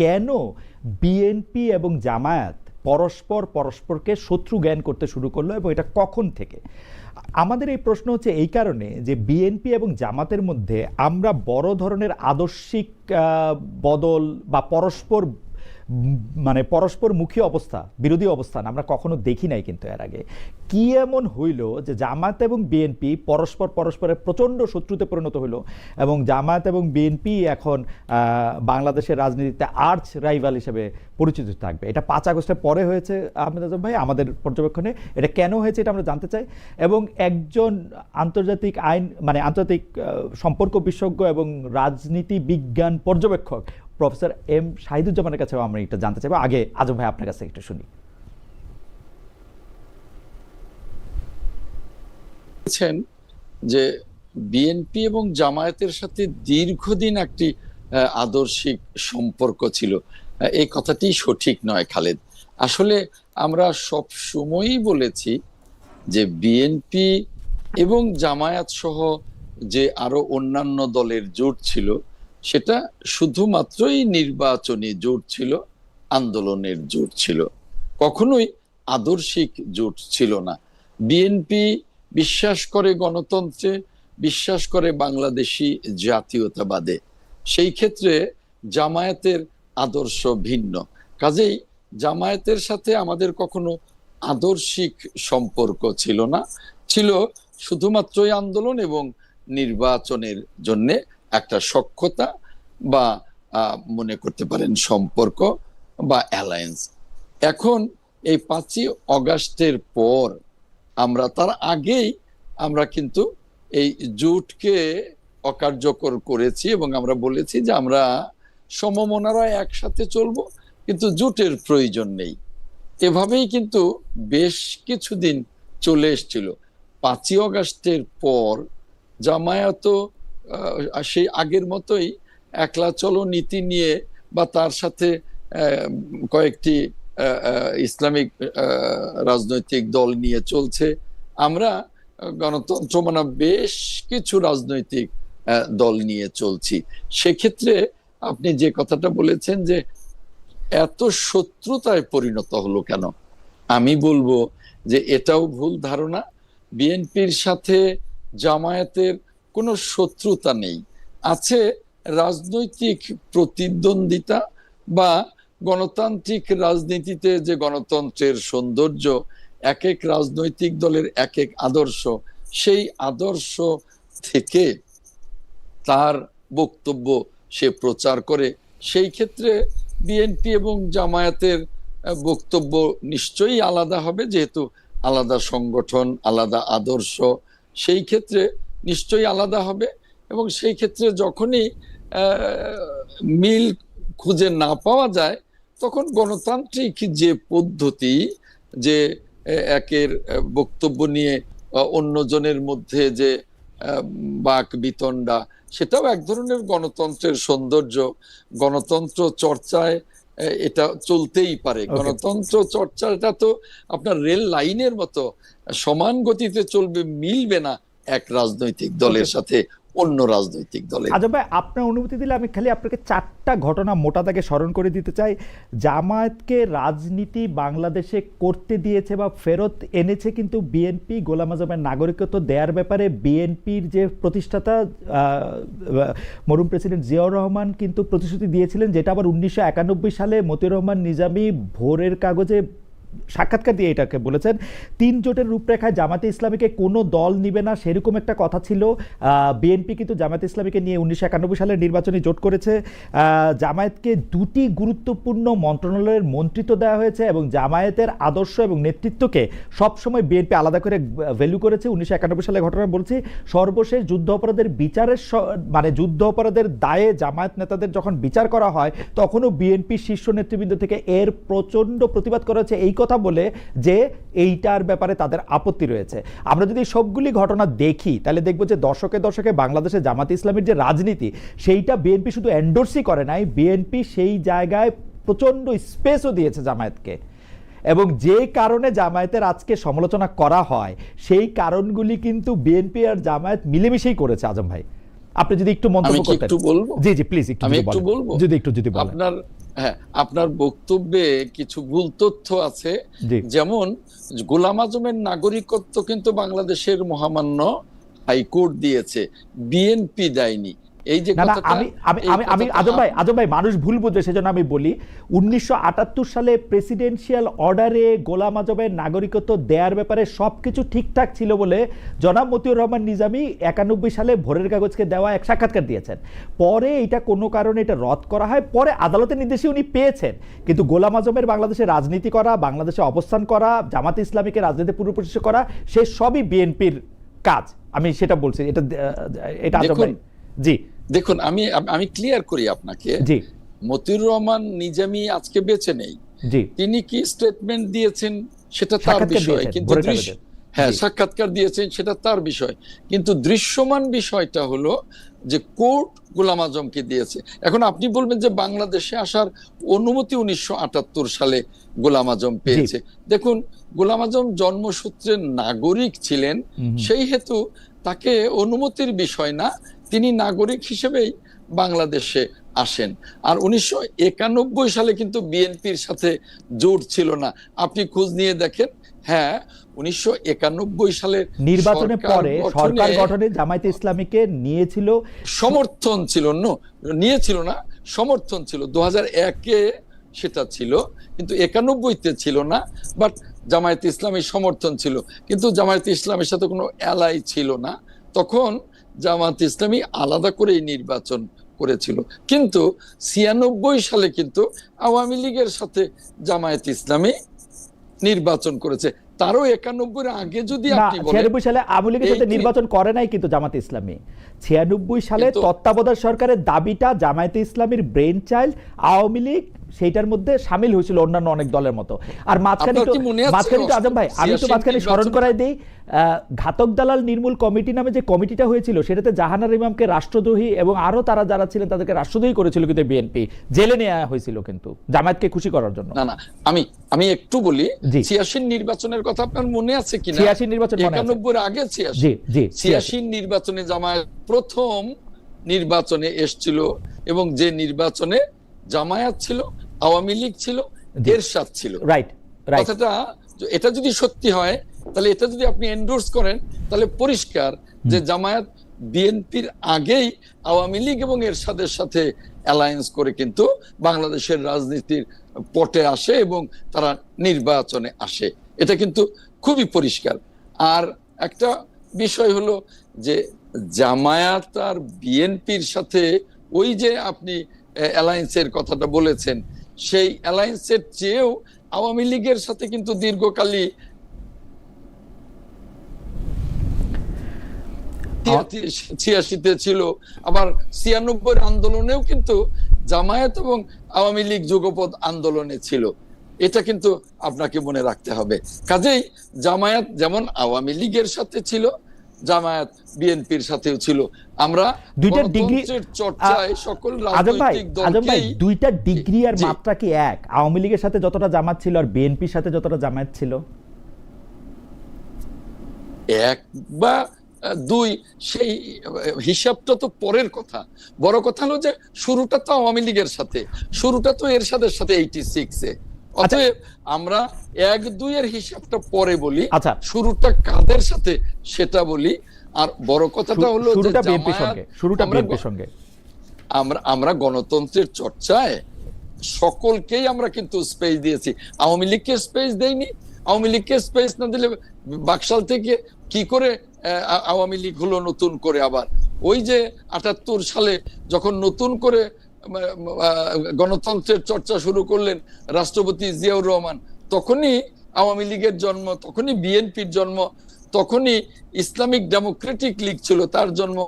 কেন বিএনপি এবং জামায়াত পরস্পরকে শত্রু জ্ঞান করতে শুরু করলো এবং এটা কখন থেকে? আমাদের এই প্রশ্ন হচ্ছে এই কারণে যে বিএনপি এবং জামাতের মধ্যে আমরা বড় ধরনের আদর্শিক বদল বা পরস্পরমুখী অবস্থা, বিরোধী অবস্থান আমরা কখনো দেখি নাই। কিন্তু এর আগে কি এমন হইল যে জামায়াত এবং বিএনপি পরস্পরের প্রচণ্ড শত্রুতে পরিণত হইল এবং জামায়াত এবং বিএনপি এখন বাংলাদেশের রাজনীতিতে আর্চ রাইভাল হিসেবে পরিচিত থাকবে? এটা 5 আগস্টের পরে হয়েছে আহমেদ আজম ভাই, আমাদের পর্যবেক্ষণে এটা কেন হয়েছে এটা আমরা জানতে চাই। এবং একজন আন্তর্জাতিক আন্তর্জাতিক সম্পর্ক বিশেষজ্ঞ এবং রাজনীতি বিজ্ঞান পর্যবেক্ষক প্রফেসর এম শাহিদুজ্জামানের কাছেও আমরা এটা জানতে চাইবো। আগে আজম ভাই আপনার কাছে একটু শুনি। যে বিএনপি এবং জামায়াতের সাথে দীর্ঘদিন একটি আদর্শিক সম্পর্ক ছিল, এই কথাটি সঠিক নয় খালেদ। আসলে আমরা সব সময়ই বলেছি যে বিএনপি এবং জামায়াত সহ যে আরো অন্যান্য দলের জোট ছিল সেটা শুধুমাত্রই নির্বাচনী জোট ছিল, আন্দোলনের জোট ছিল, কখনোই আদর্শিক জোট ছিল না। বিএনপি বিশ্বাস করে গণতন্ত্রে, বিশ্বাস করে বাংলাদেশি জাতীয়তাবাদে, সেই ক্ষেত্রে জামায়াতের আদর্শ ভিন্ন। কাজেই জামায়াতের সাথে আমাদের কখনো আদর্শিক সম্পর্ক ছিল না, ছিল শুধুমাত্রই আন্দোলন এবং নির্বাচনের জন্য একটা সখ্যতা বা মনে করতে পারেন সম্পর্ক বা অ্যালায়েন্স। এখন এই 5ই অগাস্টের পর আমরা, তার আগেই আমরা কিন্তু এই জোটকে অকার্যকর করেছি এবং আমরা বলেছি যে আমরা সমমনারা একসাথে চলবো, কিন্তু জোটের প্রয়োজন নেই। এভাবেই কিন্তু বেশ কিছুদিন চলে এসেছিল। 5ই অগাস্টের পর জামায়াত সেই আগের মতোই একলা চলো নীতি নিয়ে বা তার সাথে কয়েকটি ইসলামিক রাজনৈতিক দল নিয়ে চলছে। আমরা গণতন্ত্র মানে বেশ কিছু রাজনৈতিক দল নিয়ে চলছি। সেক্ষেত্রে আপনি যে কথাটা বলেছেন যে এত শত্রুতায় পরিণত হলো কেন, আমি বলবো যে এটাও ভুল ধারণা। বিএনপির সাথে জামায়াতের কোনো শত্রুতা নেই, আছে রাজনৈতিক প্রতিদ্বন্দ্বিতা বা গণতান্ত্রিক রাজনীতিতে যে গণতন্ত্রের সৌন্দর্য, এক এক রাজনৈতিক দলের এক এক আদর্শ, সেই আদর্শ থেকে তার বক্তব্য সে প্রচার করে। সেই ক্ষেত্রে বিএনপি এবং জামায়াতের বক্তব্য নিশ্চয়ই আলাদা হবে, যেহেতু আলাদা সংগঠন, আলাদা আদর্শ, সেই ক্ষেত্রে নিশ্চয়ই আলাদা হবে। এবং সেই ক্ষেত্রে যখনই মিল খুঁজে না পাওয়া যায় তখন গণতান্ত্রিক যে পদ্ধতি, যে একের বক্তব্য নিয়ে অন্যজনের মধ্যে যে বাক বিতণ্ডা, সেটাও এক ধরনের গণতন্ত্রের সৌন্দর্য। গণতন্ত্র চর্চায় এটা চলতেই পারে। গণতন্ত্র চর্চাটা তো আপনার রেল লাইনের মতো সমান গতিতে চলবে, মিলবে না এক রাজনৈতিক দলের সাথে অন্য রাজনৈতিক দলের। আজব ভাই, আপনার অনুমতি দিলে আমি খালি আপনাকে 4টা ঘটনা মোটা দাগে স্মরণ করে দিতে চাই। জামায়াতকে রাজনীতি বাংলাদেশে করতে দিয়েছে বা ফেরত এনেছে কিন্তু বিএনপি। গোলাম আজমের নাগরিকত্ব দেওয়ার ব্যাপারে বিএনপির যে প্রতিষ্ঠাতা মরহুম প্রেসিডেন্ট জিয়াউর রহমান কিন্তু প্রতিশ্রুতি দিয়েছিলেন, যেটা আবার 1991 সালে মতিউর রহমান নিজামী ভোরের কাগজে সাক্ষাৎকার দিয়ে এটাকে বলেছেন। 3 জোটের রূপরেখায় জামাতে ইসলামীকে কোনো দল নিবে না, সেরকম একটা কথা ছিল। বিএনপি কিন্তু জামাতে ইসলামীকে নিয়ে 1991 সালের নির্বাচনী জোট করেছে। জামায়াতকে 2টি গুরুত্বপূর্ণ মন্ত্রণালয়ের মন্ত্রিত্ব দেওয়া হয়েছে এবং জামায়াতের আদর্শ এবং নেতৃত্বকে সবসময় বিএনপি আলাদা করে ভ্যালু করেছে। 1991 সালের ঘটনা বলছি। সর্বশেষ যুদ্ধ অপরাধের বিচারের যুদ্ধ অপরাধের দায়ে জামায়াত নেতাদের যখন বিচার করা হয় তখনও বিএনপি শীর্ষ নেতৃবৃন্দ থেকে এর প্রচণ্ড প্রতিবাদ করা হয়েছে, এই কথা বলে যে এইটার ব্যাপারে তাদের আপত্তি রয়েছে। আমরা যদি সবগুলি ঘটনা দেখি তাহলে দেখব যে দশকে দশকে বাংলাদেশে জামাত ইসলামের যে রাজনীতি, সেইটা বিএনপি শুধু এন্ডোর্সই করে নাই, বিএনপি সেই জায়গায় প্রচণ্ড স্পেসও দিয়েছে জামায়াতকে। এবং যে কারণে জামায়াতের আজকে সমালোচনা করা হয় সেই কারণগুলি কিন্তু বিএনপি আর জামায়াত মিলেমিশেই করেছে। আজম ভাই, আপনি যদি একটু আমি মন্তব্য কি করতেন। একটু বলবো? জি জি প্লিজ একটু আমি যদি একটু বলেন। বলবো? যদি বলেন। আপনার, হ্যাঁ, আপনার বক্তব্যে কিছু ভুল তথ্য আছে। জি যেমন গোলাম আজমের নাগরিকত্ব কিন্তু বাংলাদেশের মহামান্য হাইকোর্ট দিয়েছে, বিএনপি দেয়নি। এই যে না না, কথাটা, আমি আমি এই আমি আমি কথাটা আজম ভাই মানুষ ভুল বুঝবে, সেজন্য আমি বলি 1978 সালে প্রেসিডেন্সিয়াল অর্ডারে গোলাম আজমের নাগরিকত্ব দেওয়ার ব্যাপারে সবকিছু ঠিকঠাক ছিল বলে জনাব মতিউর রহমান নিজামী 91 সালে ভোরের কাগজকে দেওয়া এক সাক্ষাৎকার দিয়েছেন। পরে এটা কোনো কারণে এটা রদ করা হয়, পরে আদালতের নির্দেশে উনি পেয়েছেন। কিন্তু গোলাম আজমের বাংলাদেশে রাজনীতি করা, বাংলাদেশে অবস্থান করা, জামাতে ইসলামীকে রাজনীতি পূর্বপ্রতিষ্ঠা করা, সে সবই বিএনপির কাজ। আমি সেটা বলছি, এটা এটা আজম ভাই। জি দেখুন, আমি আমি ক্লিয়ার করি আপনাকে। জি মতিউর রহমান নিজামী আজকে বেঁচে নেই। জি তিনি কি স্টেটমেন্ট দিয়েছেন সেটা তার সাক্ষাৎকার বিষয়, দিয়েছেন কিন্তু ভোরের কাগজে। হ্যাঁ, জি সাক্ষাৎকার দিয়েছেন সেটা তার বিষয়, কিন্তু দৃশ্যমান বিষয়টা হলো যে কোর্ট গোলাম আজমকে দিয়েছে। এখন আপনি বলবেন যে বাংলাদেশে আসার অনুমতি 1978 সালে গোলাম আজম পেয়েছে। দেখুন, গোলাম আজম জন্মসূত্রে নাগরিক ছিলেন, সেই হেতু তাকে অনুমতির বিষয় না, তিনি নাগরিক হিসেবেই বাংলাদেশে আসেন। আর 1991 সালে কিন্তু বিএনপির সাথে জোট ছিল না, আপনি খোঁজ নিয়ে দেখেন। হ্যাঁ, 1991 সালের নির্বাচনের পরে সরকার গঠনে জামায়াতে ইসলামীকে নিয়েছিল, সমর্থন ছিল, নিয়েছিল না, সমর্থন ছিল। 2001-এ সেটা ছিল, কিন্তু 91-তে ছিল না। বাট জামায়াতে ইসলামী সমর্থন ছিল, কিন্তু জামায়াতে ইসলামের সাথে কোনো অ্যালাই ছিল না। তখন জামায়াতে ইসলামী আলাদা করে নির্বাচন করেছিল। কিন্তু 96 সালে কিন্তু আওয়ামী লীগের সাথে জামায়াত ইসলামী নির্বাচন করেছে। তারও 91-এর আগে যদি না, আপনি বলেন, 96 সালে আওয়ামী লীগের সাথে নির্বাচন করে নাই কিন্তু জামাতে ইসলামী। 96 সালে তত্ত্বাবধায়ক সরকারের দাবিটা জামায়াতে ইসলামীর ব্রেন চাইল্ড, আওয়ামী লীগ সেইটার মধ্যে সামিল হয়েছিল অন্যান্য অনেক দলের মতো। আর মাঝখানে তো আজম ভাই, আমি তো মাঝখানে স্মরণ করাই দিই, ঘাতক দালাল নির্মূল কমিটি নামে যে কমিটিটা হয়েছিল, সেটাতে জাহানার ইমামকে রাষ্ট্রদ্রোহী এবং আরো তারা যারা ছিলেন তাদেরকে রাষ্ট্রদ্রোহী করেছিল, কিন্তু বিএনপি জেলে নেওয়া হয়েছিল কিন্তু জামায়াতকে খুশি করার জন্য। না না, আমি একটু বলি, 86 নির্বাচনের কথা আপনার মনে আছে কিনা? 86 নির্বাচন মনে আছে। 91-এর আগে 86 নির্বাচনে জামায়াত প্রথম নির্বাচনে এসেছিল, এবং যে নির্বাচনে জামায়াত ছিল, আওয়ামী লীগ ছিল, এরশাদ ছিল। রাইট। কথাটা, এটা যদি সত্যি হয়, তাহলে এটা যদি আপনি এন্ডোর্স করেন, তাহলে পরিষ্কার যে জামায়াত বিএনপির আগেই আওয়ামী লীগ এবং এরশাদের সাথে অ্যালায়েন্স করে কিন্তু বাংলাদেশের রাজনীতির পটে আসে এবং তারা নির্বাচনে আসে। এটা কিন্তু খুবই পরিষ্কার। আর একটা বিষয় হলো যে জামায়াত আর বিএনপির সাথে ওই যে আপনি অ্যালায়েন্সের কথাটা বলেছেন, সেই অ্যালায়েন্সের চেয়েও আওয়ামী লীগের সাথে কিন্তু দীর্ঘকালী 86-তে ছিল, আবার 96-এর আন্দোলনেও কিন্তু জামায়াত এবং আওয়ামী লীগ যুগপৎ আন্দোলনে ছিল। এটা কিন্তু আপনাকে মনে রাখতে হবে। কাজেই জামায়াত যেমন আওয়ামী লীগের সাথে ছিল, জামায়াত বিএনপির সাথেও ছিল। আমরা দুইটা ডিগ্রি চর্চায় সকল রাজনৈতিক দলকে, দুইটা ডিগ্রি আর মাত্রা কি এক? আওয়ামী লীগের সাথে যতটা জামাত ছিল আর বিএনপির সাথে যতটা জামায়াত ছিল, এক বা দুই, সেই হিসাবটা তো পরের কথা। বড় কথা হলো যে শুরুটা তো আওয়ামী লীগের সাথে, শুরুটা তো এরশাদের সাথে 86-এ। অতএব আমরা 1-2 এর হিসাবটা পরে বলি, শুরুটা কাদের সাথে সেটা বলি। আর বড় কথাটা হলো শুরুটা বিএনপির সঙ্গে। আমরা গণতন্ত্রের চর্চায় সকলকেই আমরা কিন্তু স্পেস দিয়েছি, আওয়ামী লীগকে স্পেস দেইনি। আওয়ামী লীগকে স্পেস না দিলে বাকশাল থেকে কি করে আওয়ামী লীগ হলো নতুন করে? আবার ওই যে 78 সালে যখন নতুন করে গণতন্ত্রের চর্চা শুরু করলেন রাষ্ট্রপতি জিয়াউর রহমান, তখনই আওয়ামী লীগের জন্ম, তখনই বিএনপির জন্ম, তখনই ইসলামিক ডেমোক্রেটিক লীগ ছিল, তার জন্ম।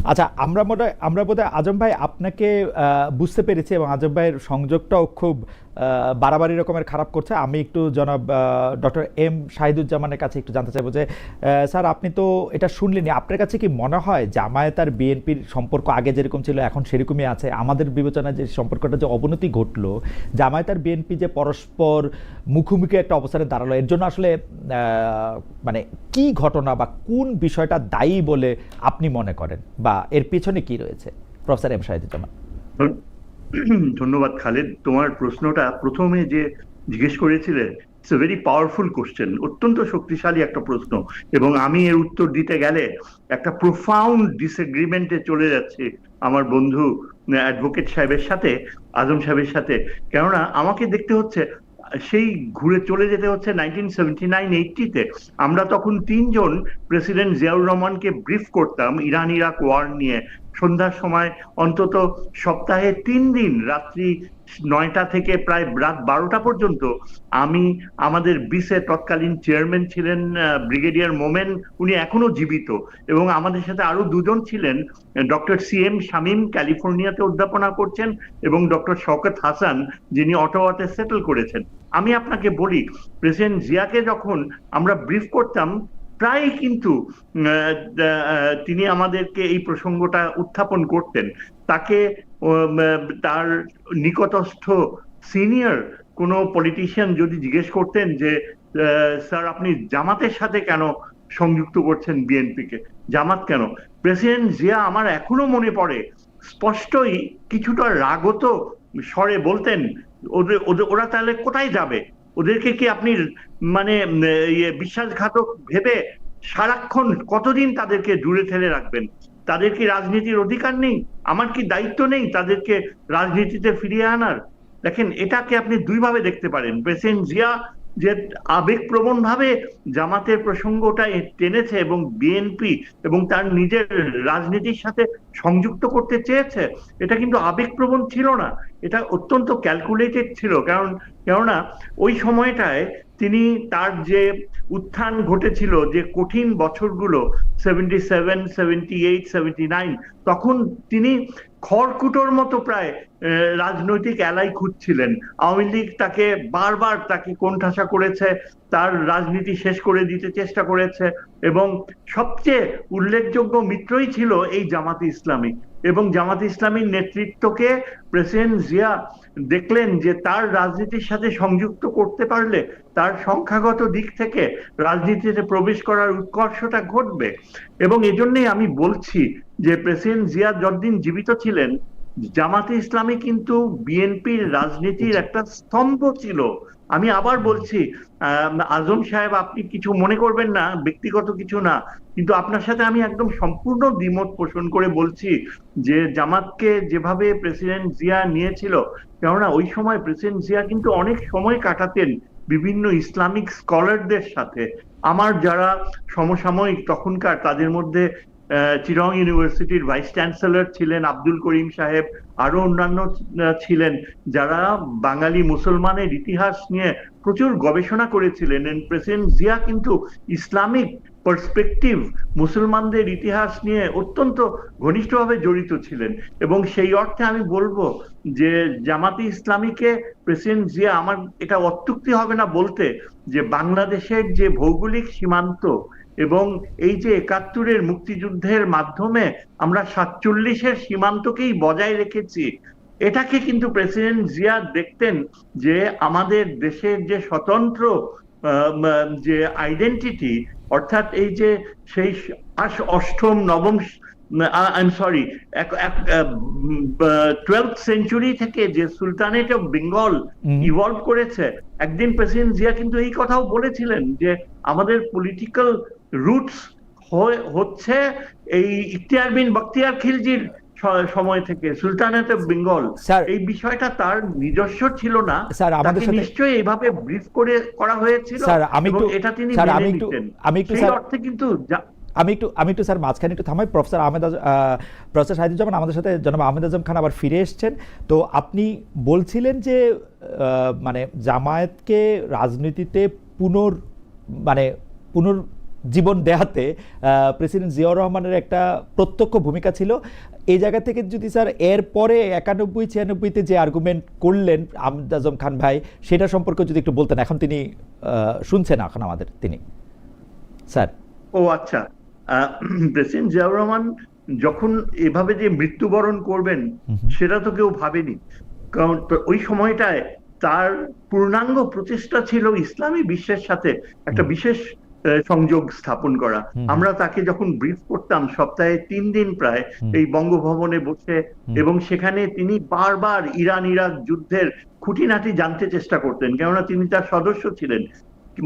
আচ্ছা, আমরা বোধহয় আজম ভাই আপনাকে বুঝতে পেরেছি এবং আজম ভাইয়ের সংযোগটাও খুব বাড়াবাড়ি রকমের খারাপ করছে। আমি একটু জনাব ডক্টর এম শাহিদুজ্জামানের কাছে একটু জানতে চাইবো যে স্যার, আপনি তো এটা শুনলেনই, আপনার কাছে কি মনে হয় জামায়াত আর বিএনপির সম্পর্ক আগে যেরকম ছিল এখন সেরকমই আছে? আমাদের বিবেচনায় যে সম্পর্কটা যে অবনতি ঘটলো, জামায়াত আর বিএনপি যে পরস্পর মুখোমুখি একটা অবস্থানে দাঁড়ালো, এর জন্য আসলে মানে কি ঘটনা বা কোন বিষয়টা দায়ী বলে আপনি মনে করেন, বা এর পিছনে কি রয়েছে? Professor M Shahiduzzaman. ধন্যবাদ খালেদ। তোমার প্রশ্নটা প্রথমে যে জিজ্ঞেস করেছিলে, it's a very powerful question, অত্যন্ত শক্তিশালী একটা প্রশ্ন, এবং আমি এর উত্তর দিতে গেলে একটা প্রোফাউন্ড ডিসএগ্রিমেন্টে চলে যাচ্ছে আমার বন্ধু অ্যাডভোকেট সাহেবের সাথে, আজম সাহেবের সাথে। কেননা আমাকে দেখতে হচ্ছে, সেই ঘুরে চলে যেতে হচ্ছে 1979-80-তে। আমরা তখন তিনজন প্রেসিডেন্ট জিয়াউর রহমানকে ব্রিফ করতাম ইরান ইরাক ওয়ার নিয়ে, সন্ধ্যার সময় অন্তত, সপ্তাহে 3 দিন রাত্রি 9টা থেকে প্রায় রাত 12টা পর্যন্ত। আমি, আমাদের বিসে তৎকালীন চেয়ারম্যান ছিলেন ব্রিগেডিয়ার মোমেন, উনি এখনো জীবিত, এবং আমাদের সাথে আরো দুজন ছিলেন, ডক্টর CM শামীম ক্যালিফোর্নিয়াতে অধ্যাপনা করছেন, এবং ডক্টর শওকত হাসান, যিনি অটোয়াতে সেটেল করেছেন। আমি আপনাকে বলি, প্রেসিডেন্ট জিয়াকে যখন আমরা ব্রিফ করতাম, প্রায় কিন্তু তিনি আমাদেরকে এই প্রসঙ্গটা উত্থাপন করতেন। তাকে তার নিকটস্থ সিনিয়র কোনো পলিটিশিয়ান যদি জিজ্ঞেস করতেন যে স্যার আপনি জামাতের সাথে কেন সংযুক্ত করছেন বিএনপিকে, জামাত কেন, প্রেসিডেন্ট জিয়া, আমার এখনো মনে পড়ে স্পষ্টই, কিছুটা রাগত স্বরে বলতেন, ওরা তাহলে কোথায় যাবে, ওদেরকে কি আপনি মানে বিশ্বাসঘাতক ভেবে সারাক্ষণ কতদিন তাদেরকে দূরে ঠেলে রাখবেন? তাদের কি রাজনীতির অধিকার নেই? আমার কি দায়িত্ব নেই তাদেরকে রাজনীতিতে ফিরিয়ে আনার? দেখেন, এটাকে আপনি দুইভাবে দেখতে পারেন। প্রেসিডেন্ট জিয়া যে আবেগপ্রবণ ভাবে জামাতের প্রসঙ্গটা টেনেছে এবং বিএনপি এবং তার নিজের রাজনীতির সাথে সংযুক্ত করতে চেয়েছে, এটা কিন্তু আবেগপ্রবণ ছিল না, এটা অত্যন্ত ক্যালকুলেটেড ছিল। কেননা ওই সময়টায় তিনি, তার যে উত্থান ঘটেছিল, যে কঠিন বছরগুলো 77, 78, 79, তখন তিনি খড়কুটোর মতো প্রায় রাজনৈতিক অ্যালাই খুঁজছিলেন। আওয়ামী লীগ তাকে বারবার কোণঠাসা করেছে, তার রাজনীতি শেষ করে দিতে চেষ্টা করেছে, এবং সবচেয়ে উল্লেখযোগ্য মিত্রই ছিল এই জামাতে ইসলামী। এবং জামাতে ইসলামীর নেতৃত্বকে প্রেসিডেন্ট জিয়া দেখলেন যে তার রাজনীতির সাথে সংযুক্ত করতে পারলে তার সংখ্যাগত দিক থেকে রাজনীতিতে প্রবেশ করার উৎকর্ষটা ঘটবে। এবং এজন্যই আমি বলছি যে প্রেসিডেন্ট জিয়া যতদিন জীবিত ছিলেন, জামাতে ইসলামী কিন্তু বিএনপির রাজনীতির একটা স্তম্ভ ছিল। আমি আবার বলছি, আজম সাহেব, আপনি কিছু মনে করবেন না, ব্যক্তিগত কিছু না, কিন্তু আপনার সাথে আমি একদম সম্পূর্ণ দ্বিমত পোষণ করে বলছি যে জামাতকে যেভাবে প্রেসিডেন্ট জিয়া নিয়েছিল, কেননা ওই সময় প্রেসিডেন্ট জিয়া কিন্তু অনেক সময় কাটাতেন বিভিন্ন ইসলামিক স্কলারদের সাথে। আমার যারা সমসাময়িক তখনকার, তাদের মধ্যে চিরং ইউনিভার্সিটির ভাইস চ্যান্সেলর ছিলেন আব্দুল করিম সাহেব, আরো অন্যান্য ছিলেন যারা বাঙালি মুসলমানের ইতিহাস নিয়ে প্রচুর গবেষণা করেছিলেন। প্রেসিডেন্ট জিয়া কিন্তু ইসলামিক পার্সপেক্টিভ, মুসলমানদের ইতিহাস নিয়ে অত্যন্ত ঘনিষ্ঠভাবে জড়িত ছিলেন। এবং সেই অর্থে আমি বলবো যে জামাতে ইসলামীকে প্রেসিডেন্ট জিয়া, আমার এটা অত্যুক্তি হবে না বলতে, যে বাংলাদেশের যে ভৌগোলিক সীমান্ত এবং এই যে 71-এর মুক্তিযুদ্ধের মাধ্যমে আমরা 47-এর সীমান্তকেই বজায় রেখেছি, এটাকে কিন্তু প্রেসিডেন্ট জিয়া দেখতেন যে আমাদের দেশের যে স্বতন্ত্র যে আইডেন্টিটি, অর্থাৎ এই যে সেই অষ্টম নবম, I am sorry, 12th century থেকে যে সুলতানেট অফ বেঙ্গল ইভলভ করেছে, একদিন প্রেসিডেন্ট জিয়া কিন্তু এই কথাও বলেছিলেন যে আমাদের পলিটিক্যাল রুটস হচ্ছে এই ইখতিয়ার বিন বখতিয়ার খিলজির সময় থেকে, সুলতানেট অফ বেঙ্গল। এই বিষয়টা তার নিজস্ব ছিল না, তাকে নিশ্চয়ই এইভাবে ব্রিফ করা হয়েছিল, এবং এটা তিনি মেনে নিতেন। সেই অর্থে কিন্তু আমি একটু স্যার মাঝখানে একটু থামাই। প্রফেসর শাহিদুজ্জামান আমাদের সাথে জনাব আহমেদ আজম খান আবার ফিরে এসছেন। তো আপনি বলছিলেন যে মানে জামায়াতকে রাজনীতিতে পুনর্জীবন দেয়াতে প্রেসিডেন্ট জিয়াউর রহমানের একটা প্রত্যক্ষ ভূমিকা ছিল। এই জায়গা থেকে যদি স্যার এরপরে 91-96-তে যে আর্গুমেন্ট করলেন আহমেদ আজম খান ভাই, সেটা সম্পর্কে যদি একটু বলতেন। এখন তিনি শুনছেন এখন আমাদের, তিনি স্যার। ও আচ্ছা, প্রেসিডেন্ট জিয়াউর রহমান যখন এভাবে যে মৃত্যুবরণ করবেন সেটা তো কেউ ভাবেনি, কারণ ওই সময়টায় তার পূর্ণাঙ্গ প্রচেষ্টা ছিল ইসলামী বিশ্বের সাথে একটা বিশেষ সংযোগ স্থাপন করা। আমরা তাকে যখন ব্রিফ করতাম সপ্তাহে 3 দিন প্রায় এই বঙ্গভবনে বসে, এবং সেখানে তিনি বারবার ইরান ইরাক যুদ্ধের খুঁটিনাটি জানতে চেষ্টা করতেন, কেননা তিনি তার সদস্য ছিলেন।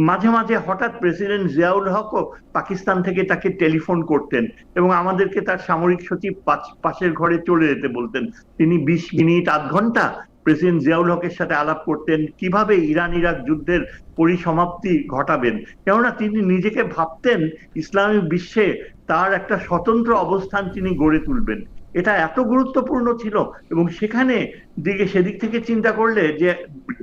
মাঝে মাঝে হঠাৎ প্রেসিডেন্ট জিয়াউল হকও পাকিস্তান থেকে তাকে টেলিফোন করতেন এবং আমাদেরকে তার সামরিক সচিব পাশের ঘরে চলে যেতে বলতেন। তিনি 20 মিনিট আধ ঘন্টা প্রেসিডেন্ট জিয়াউল হকের সাথে আলাপ করতেন কিভাবে ইরান ইরাক যুদ্ধের পরিসমাপ্তি ঘটাবেন, কেননা তিনি নিজেকে ভাবতেন ইসলামী বিশ্বে তার একটা স্বতন্ত্র অবস্থান তিনি গড়ে তুলবেন। এটা এত গুরুত্বপূর্ণ ছিল, এবং সেখানে সেদিক থেকে চিন্তা করলে যে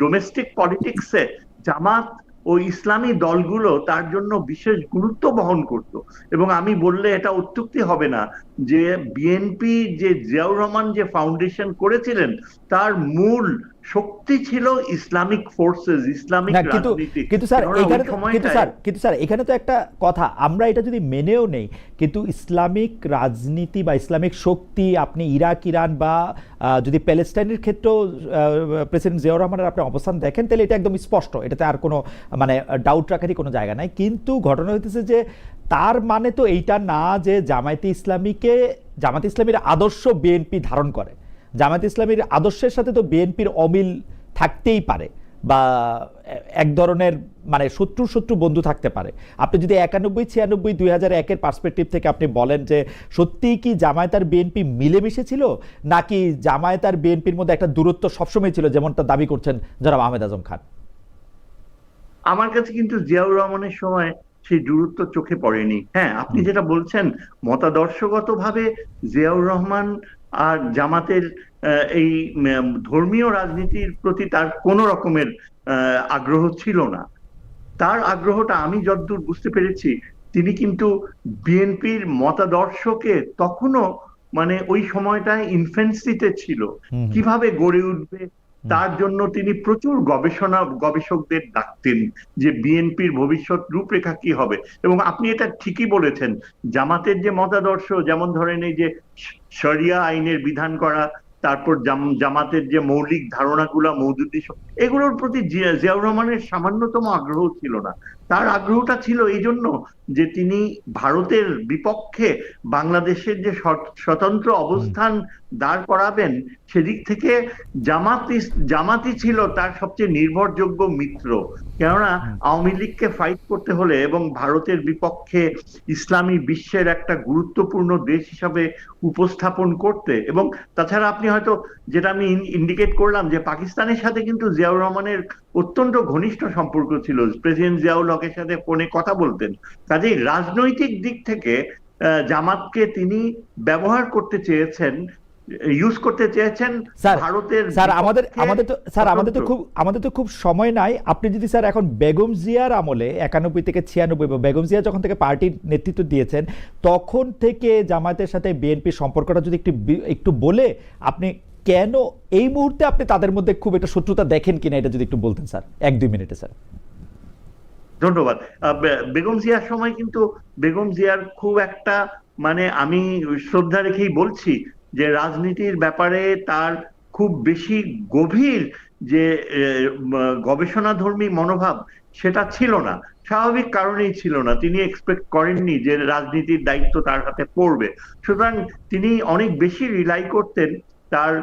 ডোমেস্টিক পলিটিক্সে জামাত ও ইসলামী দলগুলো তার জন্য বিশেষ গুরুত্ব বহন করত। এবং আমি বললে এটা অত্যুক্তি হবে না যে বিএনপি যে জিয়াউর রহমান যে ফাউন্ডেশন করেছিলেন তার মূল শক্তি ছিল ইসলামিক ফোর্সেস, ইসলামিক রাজনীতি। কিন্তু স্যার এখানে তো একটা কথা, আমরা এটা যদি মেনেও নেই, কিন্তু ইসলামিক রাজনীতি বা ইসলামিক শক্তি আপনি ইরাক ইরান বা যদি প্যালেস্টাইনের ক্ষেত্রেও প্রেসিডেন্ট জিয়াউর রহমানের আপনি অবস্থান দেখেন, তাহলে এটা একদম স্পষ্ট, এটাতে আর কোনো মানে ডাউট রাখারই কোনো জায়গা নাই। কিন্তু ঘটনা হইতেছে যে তার মানে তো এইটা না যে জামায়াতে ইসলামীর আদর্শ বিএনপি ধারণ করে। জামায়াতে ইসলামীর আদর্শের সাথে তো বিএনপির অমিল থাকতেই পারে, বা এক ধরনের মানে শত্রু বন্ধু থাকতে পারে। আপনি যদি 91-96-2001-এর পার্সপেক্টিভ থেকে আপনি বলেন যে সত্যিই কি জামায়াত আর বিএনপি মিলেমিশে ছিল, নাকি জামায়াত আর বিএনপির মধ্যে একটা দূরত্ব সবসময় ছিল, যেমনটা দাবি করছেন জনাব আহমেদ আজম খান? আমার কাছে কিন্তু জিয়াউর রহমানের সময় সেই দূরত্ব চোখে পড়েনি। হ্যাঁ, আপনি যেটা বলছেন মতাদর্শগতভাবে জিয়াউর রহমান আর জামাতের এই ধর্মীয় রাজনীতির প্রতি তার কোনো রকমের আগ্রহ ছিল না। তার আগ্রহটা আমি যতদূর বুঝতে পেরেছি, তিনি কিন্তু বিএনপির মতাদর্শকে তখনও মানে ওই সময়টায় ইনফ্যান্সিতে ছিল, কিভাবে গড়ে উঠবে তার জন্য তিনি প্রচুর গবেষকদের ডাকতেন যে বিএনপির ভবিষ্যৎ রূপরেখা কি হবে। এবং আপনি এটা ঠিকই বলেছেন, জামাতের যে মতাদর্শ, যেমন ধরেন এই যে শরিয়া আইনের বিধান করা, তারপর জামাতের যে মৌলিক ধারণাগুলো মওদুদি, এগুলোর প্রতি জিয়াউর রহমানের সামান্যতম আগ্রহ ছিল না। তার আগ্রহটা ছিল এই জন্য যে তিনি ভারতের বিপক্ষে বাংলাদেশের যে স্বতন্ত্র অবস্থান দাঁড় করাবেন, সেদিক থেকে জামাতই ছিল তার সবচেয়ে নির্ভরযোগ্য মিত্র। কেননা আওয়ামী লীগকে ফাইট করতে হলে এবং ভারতের বিপক্ষে ইসলামী বিশ্বের একটা গুরুত্বপূর্ণ দেশ হিসাবে উপস্থাপন করতে, এবং তাছাড়া আপনি হয়তো যেটা আমি ইন্ডিকেট করলাম যে পাকিস্তানের সাথে কিন্তু জিয়াউর রহমানের অত্যন্ত ঘনিষ্ঠ সম্পর্ক ছিল, প্রেসিডেন্ট জিয়াউল হকের সাথে ফোনে কথা বলতেন। কাজেই রাজনৈতিক দিক থেকে জামাতকে তিনি ব্যবহার করতে চেয়েছেন, ইউজ করতে চেয়েছেন ভারতের। স্যার আমাদের তো খুব সময় নাই। আপনি যদি স্যার এখন বেগম জিয়ার আমলে 91-96 বা বেগম জিয়া যখন থেকে পার্টির নেতৃত্ব দিয়েছেন তখন থেকে জামায়াতের সাথে বিএনপির সম্পর্কটা যদি একটু বলে, আপনি কেন এই মুহূর্তে আপনি তাদের মধ্যে খুব একটা শত্রুতা দেখেন কিনা, এটা যদি একটু বলতেন স্যার 1-2 মিনিটে। স্যার ধন্যবাদ। বেগম জিয়ার সময় কিন্তু বেগম জিয়ার খুব একটা মানে আমি শ্রদ্ধা রেখেই বলছি যে রাজনীতির ব্যাপারে তার খুব বেশি গভীর যে গবেষণাধর্মী মনোভাব সেটা ছিল না, স্বাভাবিক কারণেই ছিল না। তিনি এক্সপেক্ট করেননি যে রাজনীতির দায়িত্ব তার হাতে পড়বে, সুতরাং তিনি অনেক বেশি রিলাই করতেন তার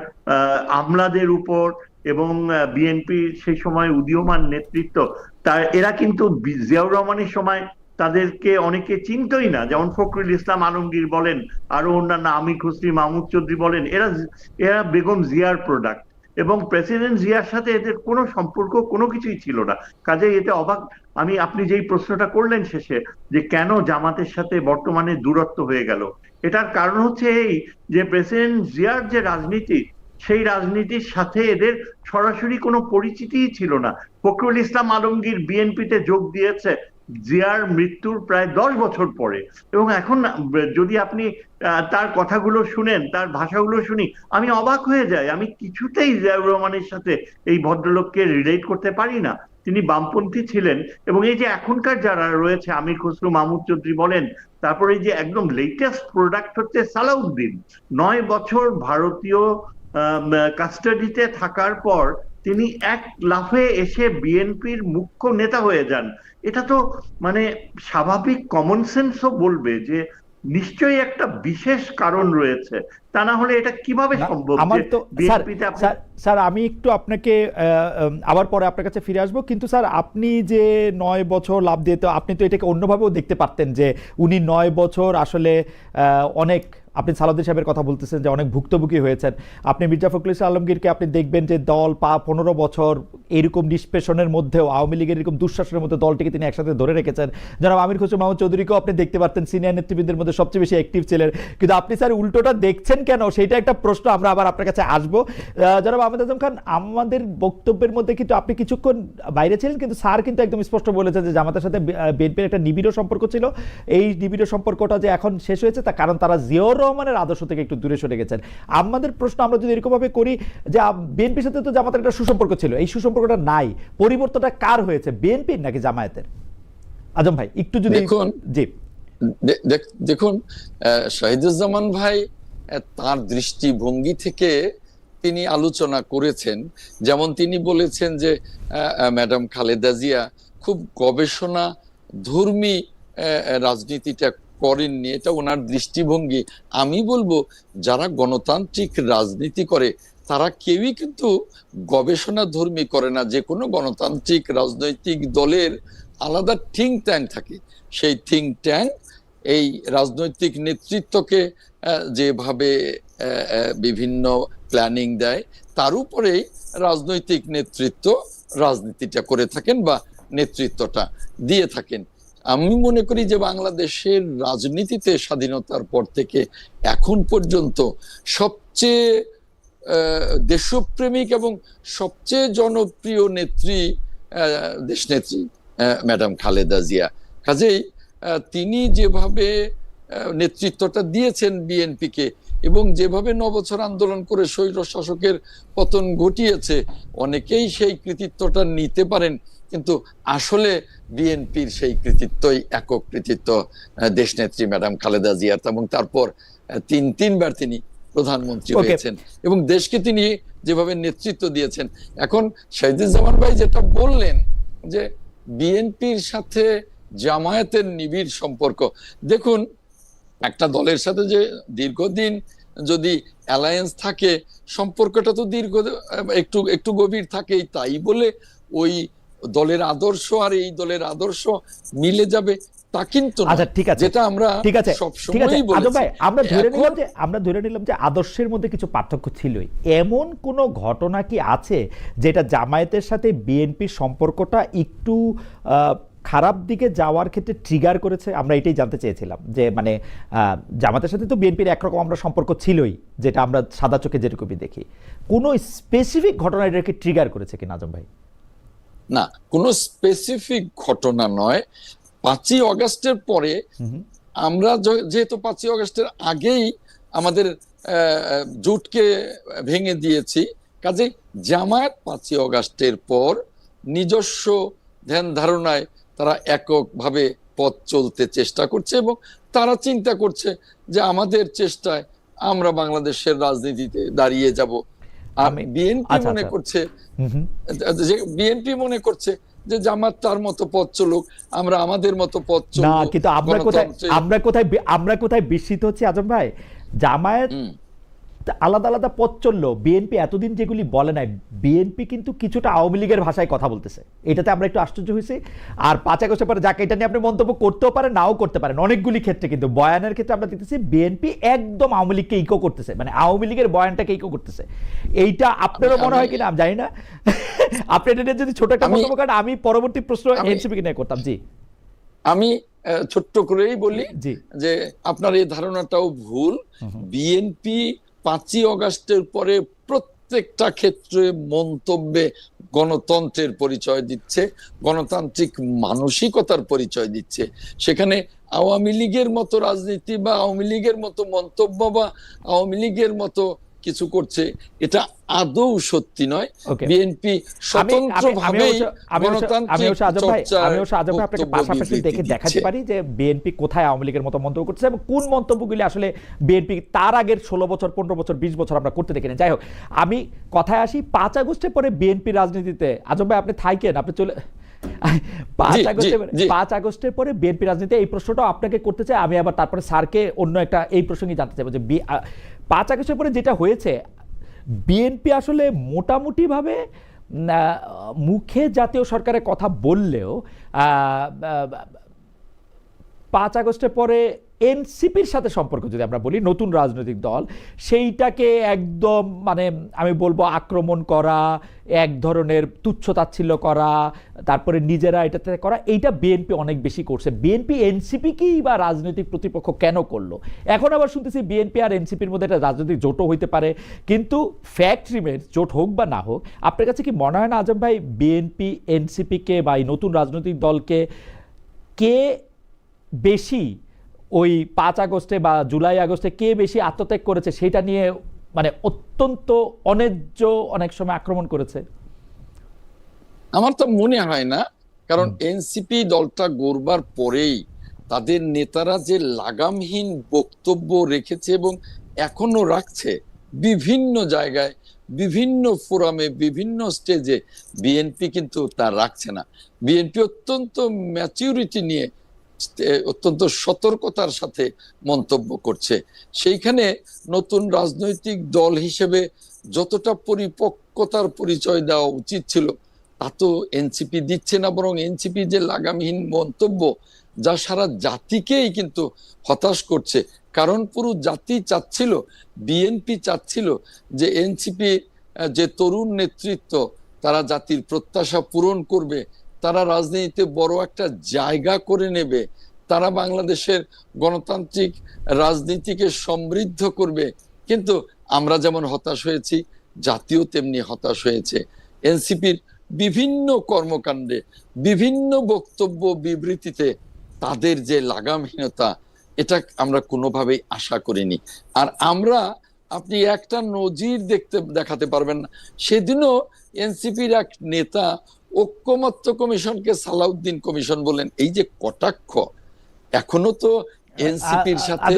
আমলাদের উপর এবং বিএনপির সেই সময় উদীয়মান নেতৃত্ব। এরা কিন্তু জিয়াউর রহমানের সময় তাদেরকে অনেকে চিনতই না, যেমন ফখরুল ইসলাম আলমগীর বলেন, আরো অন্যান্য আমির খুসরি, মাহমুদ চৌধুরী বলেন, এরা বেগম জিয়ার প্রোডাক্ট, এবং প্রেসিডেন্ট জিয়ার সাথে এদের কোনো সম্পর্ক কোনো কিছুই ছিল না। কাজেই এতে অবাক আপনি যেই প্রশ্নটা করলেন শেষে যে কেন জামাতের সাথে বর্তমানে দূরত্ব হয়ে গেল, এটার কারণ হচ্ছে এই যে প্রেসিডেন্ট জিয়ার যে রাজনীতি, সেই রাজনীতির সাথে এদের সরাসরি কোনো পরিচিতিই ছিল না। ফখরুল ইসলাম আলমগীর বিএনপিতে যোগ দিয়েছে জিয়ার মৃত্যুর প্রায় 10 বছর পরে। এবং এখন যদি আপনি তার কথাগুলো শুনেন, তার ভাষাগুলো শুনি, আমি অবাক হয়ে যাই। আমি কিছুতেই জিয়াউর রহমানের সাথে এই ভদ্রলোককে রিলেট করতে পারি না। তিনি বামপন্থী ছিলেন, এবং এই যে এখনকার যারা রয়েছে, আমির খসরু মাহমুদ চৌধুরী বলেন, তারপরে এই যে একদম লেটেস্ট প্রোডাক্ট হচ্ছে সালাউদ্দিন, 9 বছর ভারতীয় কাস্টাডিতে থাকার পর তিনি এক লাফে এসে বিএনপির মুখ্য নেতা হয়ে যান। এটা তো মানে স্বাভাবিক কমন সেন্সও বলবে যে নিশ্চয়ই একটা বিশেষ কারণ রয়েছে, তা না হলে এটা কিভাবে না, সম্ভব আমার যে তো স্যার বিএনপিতে আপনি। স্যার আমি একটু আপনাকে আবার পরে আপনার কাছে ফিরে আসবো, কিন্তু স্যার আপনি যে 9 বছর লাভ দিয়ে, তো আপনি তো এটাকে অন্যভাবেও দেখতে পারতেন যে উনি 9 বছর আসলে অনেক, আপনি সালাউদ্দিন সাহেবের কথা বলতেছেন যে অনেক ভুক্তভোগী হয়েছেন। আপনি মির্জা ফখরুল ইসলাম আলমগীরকে আপনি দেখবেন যে দল 15 বছর এরকম নিষ্পেষণের মধ্যেও, আওয়ামী লীগের এরকম দুঃশাসনের মধ্যে দলটিকে তিনি একসাথে ধরে রেখেছেন। জনাব আমির খসরু মাহমুদ চৌধুরীকেও আপনি দেখতে পারতেন সিনিয়র নেতৃবৃন্দের মধ্যে সবচেয়ে বেশি অ্যাক্টিভ ছিলেন। কিন্তু আপনি স্যার উল্টোটা দেখছেন কেন, সেইটা একটা প্রশ্ন, আমরা আবার আপনার কাছে আসবো। জনাব আহমেদ আজম খান, আমাদের বক্তব্যের মধ্যে কিন্তু আপনি কিছুক্ষণ বাইরে ছিলেন, কিন্তু স্যার কিন্তু একদম স্পষ্ট বলেছেন যে জামাতের সাথে বিএনপির একটা নিবিড় সম্পর্ক ছিল। এই নিবিড় সম্পর্কটা যে এখন শেষ হয়েছে তার কারণ তারা জিয়াউর রহমানের আদর্শ থেকে একটু দূরে সরে গেছেন। আমাদের প্রশ্ন আমরা যদি এরকম ভাবে করি যে বিএনপির সাথে তো জামাতের একটা সুসম্পর্ক ছিল, এই সুসম্পর্কটা নাই, পরিবর্তনটা কার হয়েছে, বিএনপির নাকি জামায়াতের? আজম ভাই একটু যদি। দেখুন, জি দেখুন, শহীদুজ্জামান ভাই তার দৃষ্টিভঙ্গি থেকে তিনি আলোচনা করেছেন। যেমন তিনি বলেছেন যে ম্যাডাম খালেদা জিয়া খুব গবেষণা ধর্মী রাজনীতিটা করেননি, এটা ওনার দৃষ্টিভঙ্গি। আমি বলবো যারা গণতান্ত্রিক রাজনীতি করে তারা কেউই কিন্তু গবেষণা ধর্মী করে না। যে কোনো গণতান্ত্রিক রাজনৈতিক দলের আলাদা থিঙ্ক ট্যাঙ্ক থাকে, সেই থিঙ্ক ট্যাঙ্ক এই রাজনৈতিক নেতৃত্বকে যেভাবে বিভিন্ন প্ল্যানিং দেয়, তার উপরেই রাজনৈতিক নেতৃত্ব রাজনীতিটা করে থাকেন বা নেতৃত্বটা দিয়ে থাকেন। আমি মনে করি যে বাংলাদেশের রাজনীতিতে স্বাধীনতার পর থেকে এখন পর্যন্ত সবচেয়ে দেশপ্রেমিক এবং সবচেয়ে জনপ্রিয় নেত্রী দেশনেত্রী ম্যাডাম খালেদা জিয়া। কাজেই তিনি যেভাবে নেতৃত্বটা দিয়েছেন বিএনপিকে এবং যেভাবে 9 বছর আন্দোলন করে স্বৈর শাসকের পতন ঘটিয়েছে, অনেকেই সেই কৃতিত্বটা নিতে পারেন, কিন্তু আসলে বিএনপির সেই কৃতিত্বই একক কৃতিত্ব দেশনেত্রী ম্যাডাম খালেদা জিয়ার। এবং তারপর তিনবার তিনি প্রধানমন্ত্রী হয়েছেন এবং দেশকে তিনি যেভাবে নেতৃত্ব দিয়েছেন। এখন শহীদুজ্জামান ভাই যেটা বললেন যে বিএনপির সাথে জামায়াতের নিবিড় সম্পর্ক, দেখুন একটা দলের সাথে যে দীর্ঘদিন যদি অ্যালায়েন্স থাকে, সম্পর্কটা তো একটু গভীর থাকেই। তাই বলে ওই দলের আদর্শ আর এই দলের আদর্শ মিলে যাবে তা কিন্তু আচ্ছা ঠিক আছে, যেটা আমরা সবসময়ই বলেছি। ভাই আমরা ধরে নিলাম যে আদর্শের মধ্যে কিছু পার্থক্য ছিলই। এমন কোন ঘটনা কি আছে যেটা জামায়াতের সাথে বিএনপির সম্পর্কটা একটু খারাপ দিকে যাওয়ার ক্ষেত্রে ট্রিগার করেছে? আমরা এটাই জানতে চেয়েছিলাম যে মানে জামাতের সাথে তো বিএনপির একরকম আমরা সম্পর্ক ছিলই, যেটা আমরা সাদা চোখে যেরকমই দেখি। কোন স্পেসিফিক ঘটনা এটাকে ট্রিগার করেছে কি নাজম ভাই? না, কোনো স্পেসিফিক ঘটনা নয়। 5ই অগাস্টের পরে আমরা যেহেতু 5ই অগাস্টের আগেই আমাদের জোটকে ভেঙে দিয়েছি, কাজে জামায়াত 5ই অগাস্টের পর নিজস্ব ধ্যান ধারণায় তারা এককভাবে পথ চলতে চেষ্টা করছে এবং তারা চিন্তা করছে যে আমাদের চেষ্টায় আমরা বাংলাদেশের রাজনীতিতে দাঁড়িয়ে যাব। আর বিএনপি মনে করছে যে জামাত তার মতো পথ চলুক, আমরা আমাদের মতো পথ চলব। না, কিন্তু আমরা কোথায় বিস্মিত হচ্ছি আজম ভাই, জামায়াত আলাদা আলাদা পথ চললো, বিএনপি এতদিন যেগুলি বলে নাই, বিএনপি কিন্তু কিছুটা আওয়ামী লীগের ভাষায় কথা বলতেছে, এটাতে আমরা একটু আশ্চর্য হয়েছি। আর 5 আগস্টের পরে যাকে এটা নিয়ে আপনি মন্তব্য করতেও পারেন, নাও করতে পারেন, অনেকগুলি ক্ষেত্রে কিন্তু বয়ানের ক্ষেত্রে আমরা দেখতেছি বিএনপি একদম আওয়ামী লীগকে ইকো করতেছে, মানে আওয়ামী লীগের বয়ানটাকে ইকো করতেছে। এইটা আপনারও মনে হয় কিনা আমি জানি না। আপনি এটা নিয়ে যদি ছোট একটা মন্তব্য করেন, আমি পরবর্তী প্রশ্ন এনসিপিকে নিয়ে করতাম। জি, আমি ছোট্ট করেই বলি যে আপনার এই ধারণাটাও ভুল। বিএনপি 5ই অগাস্টের পরে প্রত্যেকটা ক্ষেত্রে মন্তব্যে গণতন্ত্রের পরিচয় দিচ্ছে, গণতান্ত্রিক মানসিকতার পরিচয় দিচ্ছে। সেখানে আওয়ামী লীগের মতো রাজনীতি বা আওয়ামী লীগের মতো মন্তব্য বা আওয়ামী লীগের মতো কিছু করছে, এটা আদৌ সত্যি নয়। বিএনপি স্বতন্ত্রভাবেই গণতান্ত্রিক আপনাকে পাশাপাশি দেখে দেখাতে পারি যে বিএনপি কোথায় আওয়ামী লীগের মতো মন্তব্য করছে এবং কোন মন্তব্যগুলি আসলে বিএনপি তার আগের 16 বছর 15 বছর 20 বছর আমরা করতে দেখিনি। যাই হোক, আমি কথায় আসি, 5 আগস্টের পরে বিএনপি রাজনীতিতে, আজম ভাই আপনি থাকেন, আপনি চলে 5 আগস্টের পরে বিএনপি রাজনীতি, এই প্রশ্নটা আপনাকে করতে চাই আমি, আবার তারপরে স্যারকে অন্য একটা এই প্রসঙ্গে জানতে চাইবো যে 5 আগস্টের পরে যেটা হয়েছে, বিএনপি আসলে মোটামুটি ভাবে মুখে জাতীয় সরকারের কথা বললেও 5 আগস্টের পরে এনসিপির সাথে সম্পর্ক যদি আমরা বলি, নতুন রাজনৈতিক দল, সেইটাকে একদম মানে আমি বলবো আক্রমণ করা, এক ধরনের তুচ্ছতাচ্ছিল্য করা, তারপরে নিজেরা এটাতে করা, এইটা বিএনপি অনেক বেশি করছে। বিএনপি এনসিপিকেই বা রাজনৈতিক প্রতিপক্ষ কেন করলো? এখন আবার শুনতেছি বিএনপি আর এনসিপির মধ্যে একটা রাজনৈতিক জোটও হইতে পারে, কিন্তু ফ্যাক্ট রিমেন্স, জোট হোক বা না হোক, আপনার কাছে কি মনে হয় না আজম ভাই, বিএনপি এনসিপিকে বা এই নতুন রাজনৈতিক দলকে কে বেশি ওই 5 আগস্টে বা জুলাই আগস্টে কে বেশি আত্মত্যাগ করেছে সেটা নিয়ে মানে অত্যন্ত অন্যায্য অনেক সময় আক্রমণ করেছে? আমার তো মনে হয় না, কারণ এনসিপি দলটা গড়বার পরেই তাদের নেতারা যে লাগামহীন বক্তব্য রেখেছে এবং এখনো রাখছে বিভিন্ন জায়গায়, বিভিন্ন ফোরামে, বিভিন্ন স্টেজে, বিএনপি কিন্তু তা রাখছে না। বিএনপি অত্যন্ত ম্যাচিউরিটি নিয়ে, অত্যন্ত সতর্কতার সাথে মন্তব্য করছে। সেইখানে নতুন রাজনৈতিক দল হিসেবে যতটা পরিপক্কতার পরিচয় দেওয়া উচিত ছিল তা তো এনসিপি দিচ্ছে না, বরং এনসিপি যে লাগামহীন মন্তব্য, যা সারা জাতিকেই কিন্তু হতাশ করছে। কারণ পুরো জাতি চাচ্ছিল, বিএনপি চাচ্ছিল যে এনসিপি যে তরুণ নেতৃত্ব, তারা জাতির প্রত্যাশা পূরণ করবে, তারা রাজনীতিতে বড় একটা জায়গা করে নেবে, তারা বাংলাদেশের গণতান্ত্রিক রাজনীতিকে সমৃদ্ধ করবে। কিন্তু আমরা যেমন হতাশ হয়েছি, জাতীয় তেমনি হতাশ হয়েছে। এনসিপির বিভিন্ন কর্মকাণ্ডে, বিভিন্ন বক্তব্য বিবৃতিতে তাদের যে লাগামহীনতা, এটা আমরা কোনোভাবেই আশা করিনি। আর আপনি একটা নজির দেখাতে পারবেন না। সেদিনও এনসিপির এক নেতা ঐক্যমত্য কমিশনকে সালাউদ্দিন কমিশন বলেন। এই যে কটাক্ষ, এখনো তো এনসিপির সাথে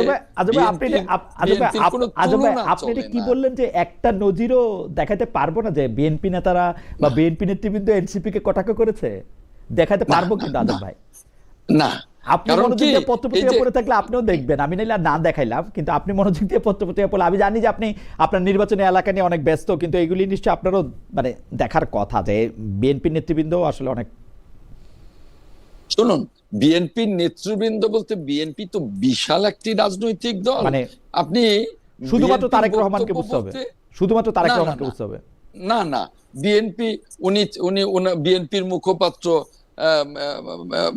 আপনি কি বললেন যে একটা নজিরও দেখাতে পারবো না যে বিএনপি নেতারা বা বিএনপি নেতৃবৃন্দ এনসিপি কে কটাক্ষ করেছে? দেখাতে পারবো কিন্তু আজম ভাই না। আপনি মনোযোগ দিয়ে পত্রপত্রিকা পড়ে থাকলে আপনিও দেখবেন, আমি নাইলে না দেখাইলাম, কিন্তু আপনি মনোযোগ দিয়ে পত্রপত্রিকা পড়লে, আমি জানি যে আপনি আপনার নির্বাচনী এলাকা নিয়ে অনেক ব্যস্ত, কিন্তু এগুলি নিশ্চয়ই আপনারও মানে দেখার কথা যে বিএনপি নেতৃবৃন্দ আসলে অনেক। শুনুন, বিএনপির নেতৃবৃন্দ বলতে বিএনপি তো বিশাল একটি রাজনৈতিক দল, মানে আপনি শুধুমাত্র তারেক রহমানকে বুঝতে হবে, শুধুমাত্র তারেক রহমানকে বুঝতে হবে না। না, বিএনপি উনি বিএনপির মুখপাত্র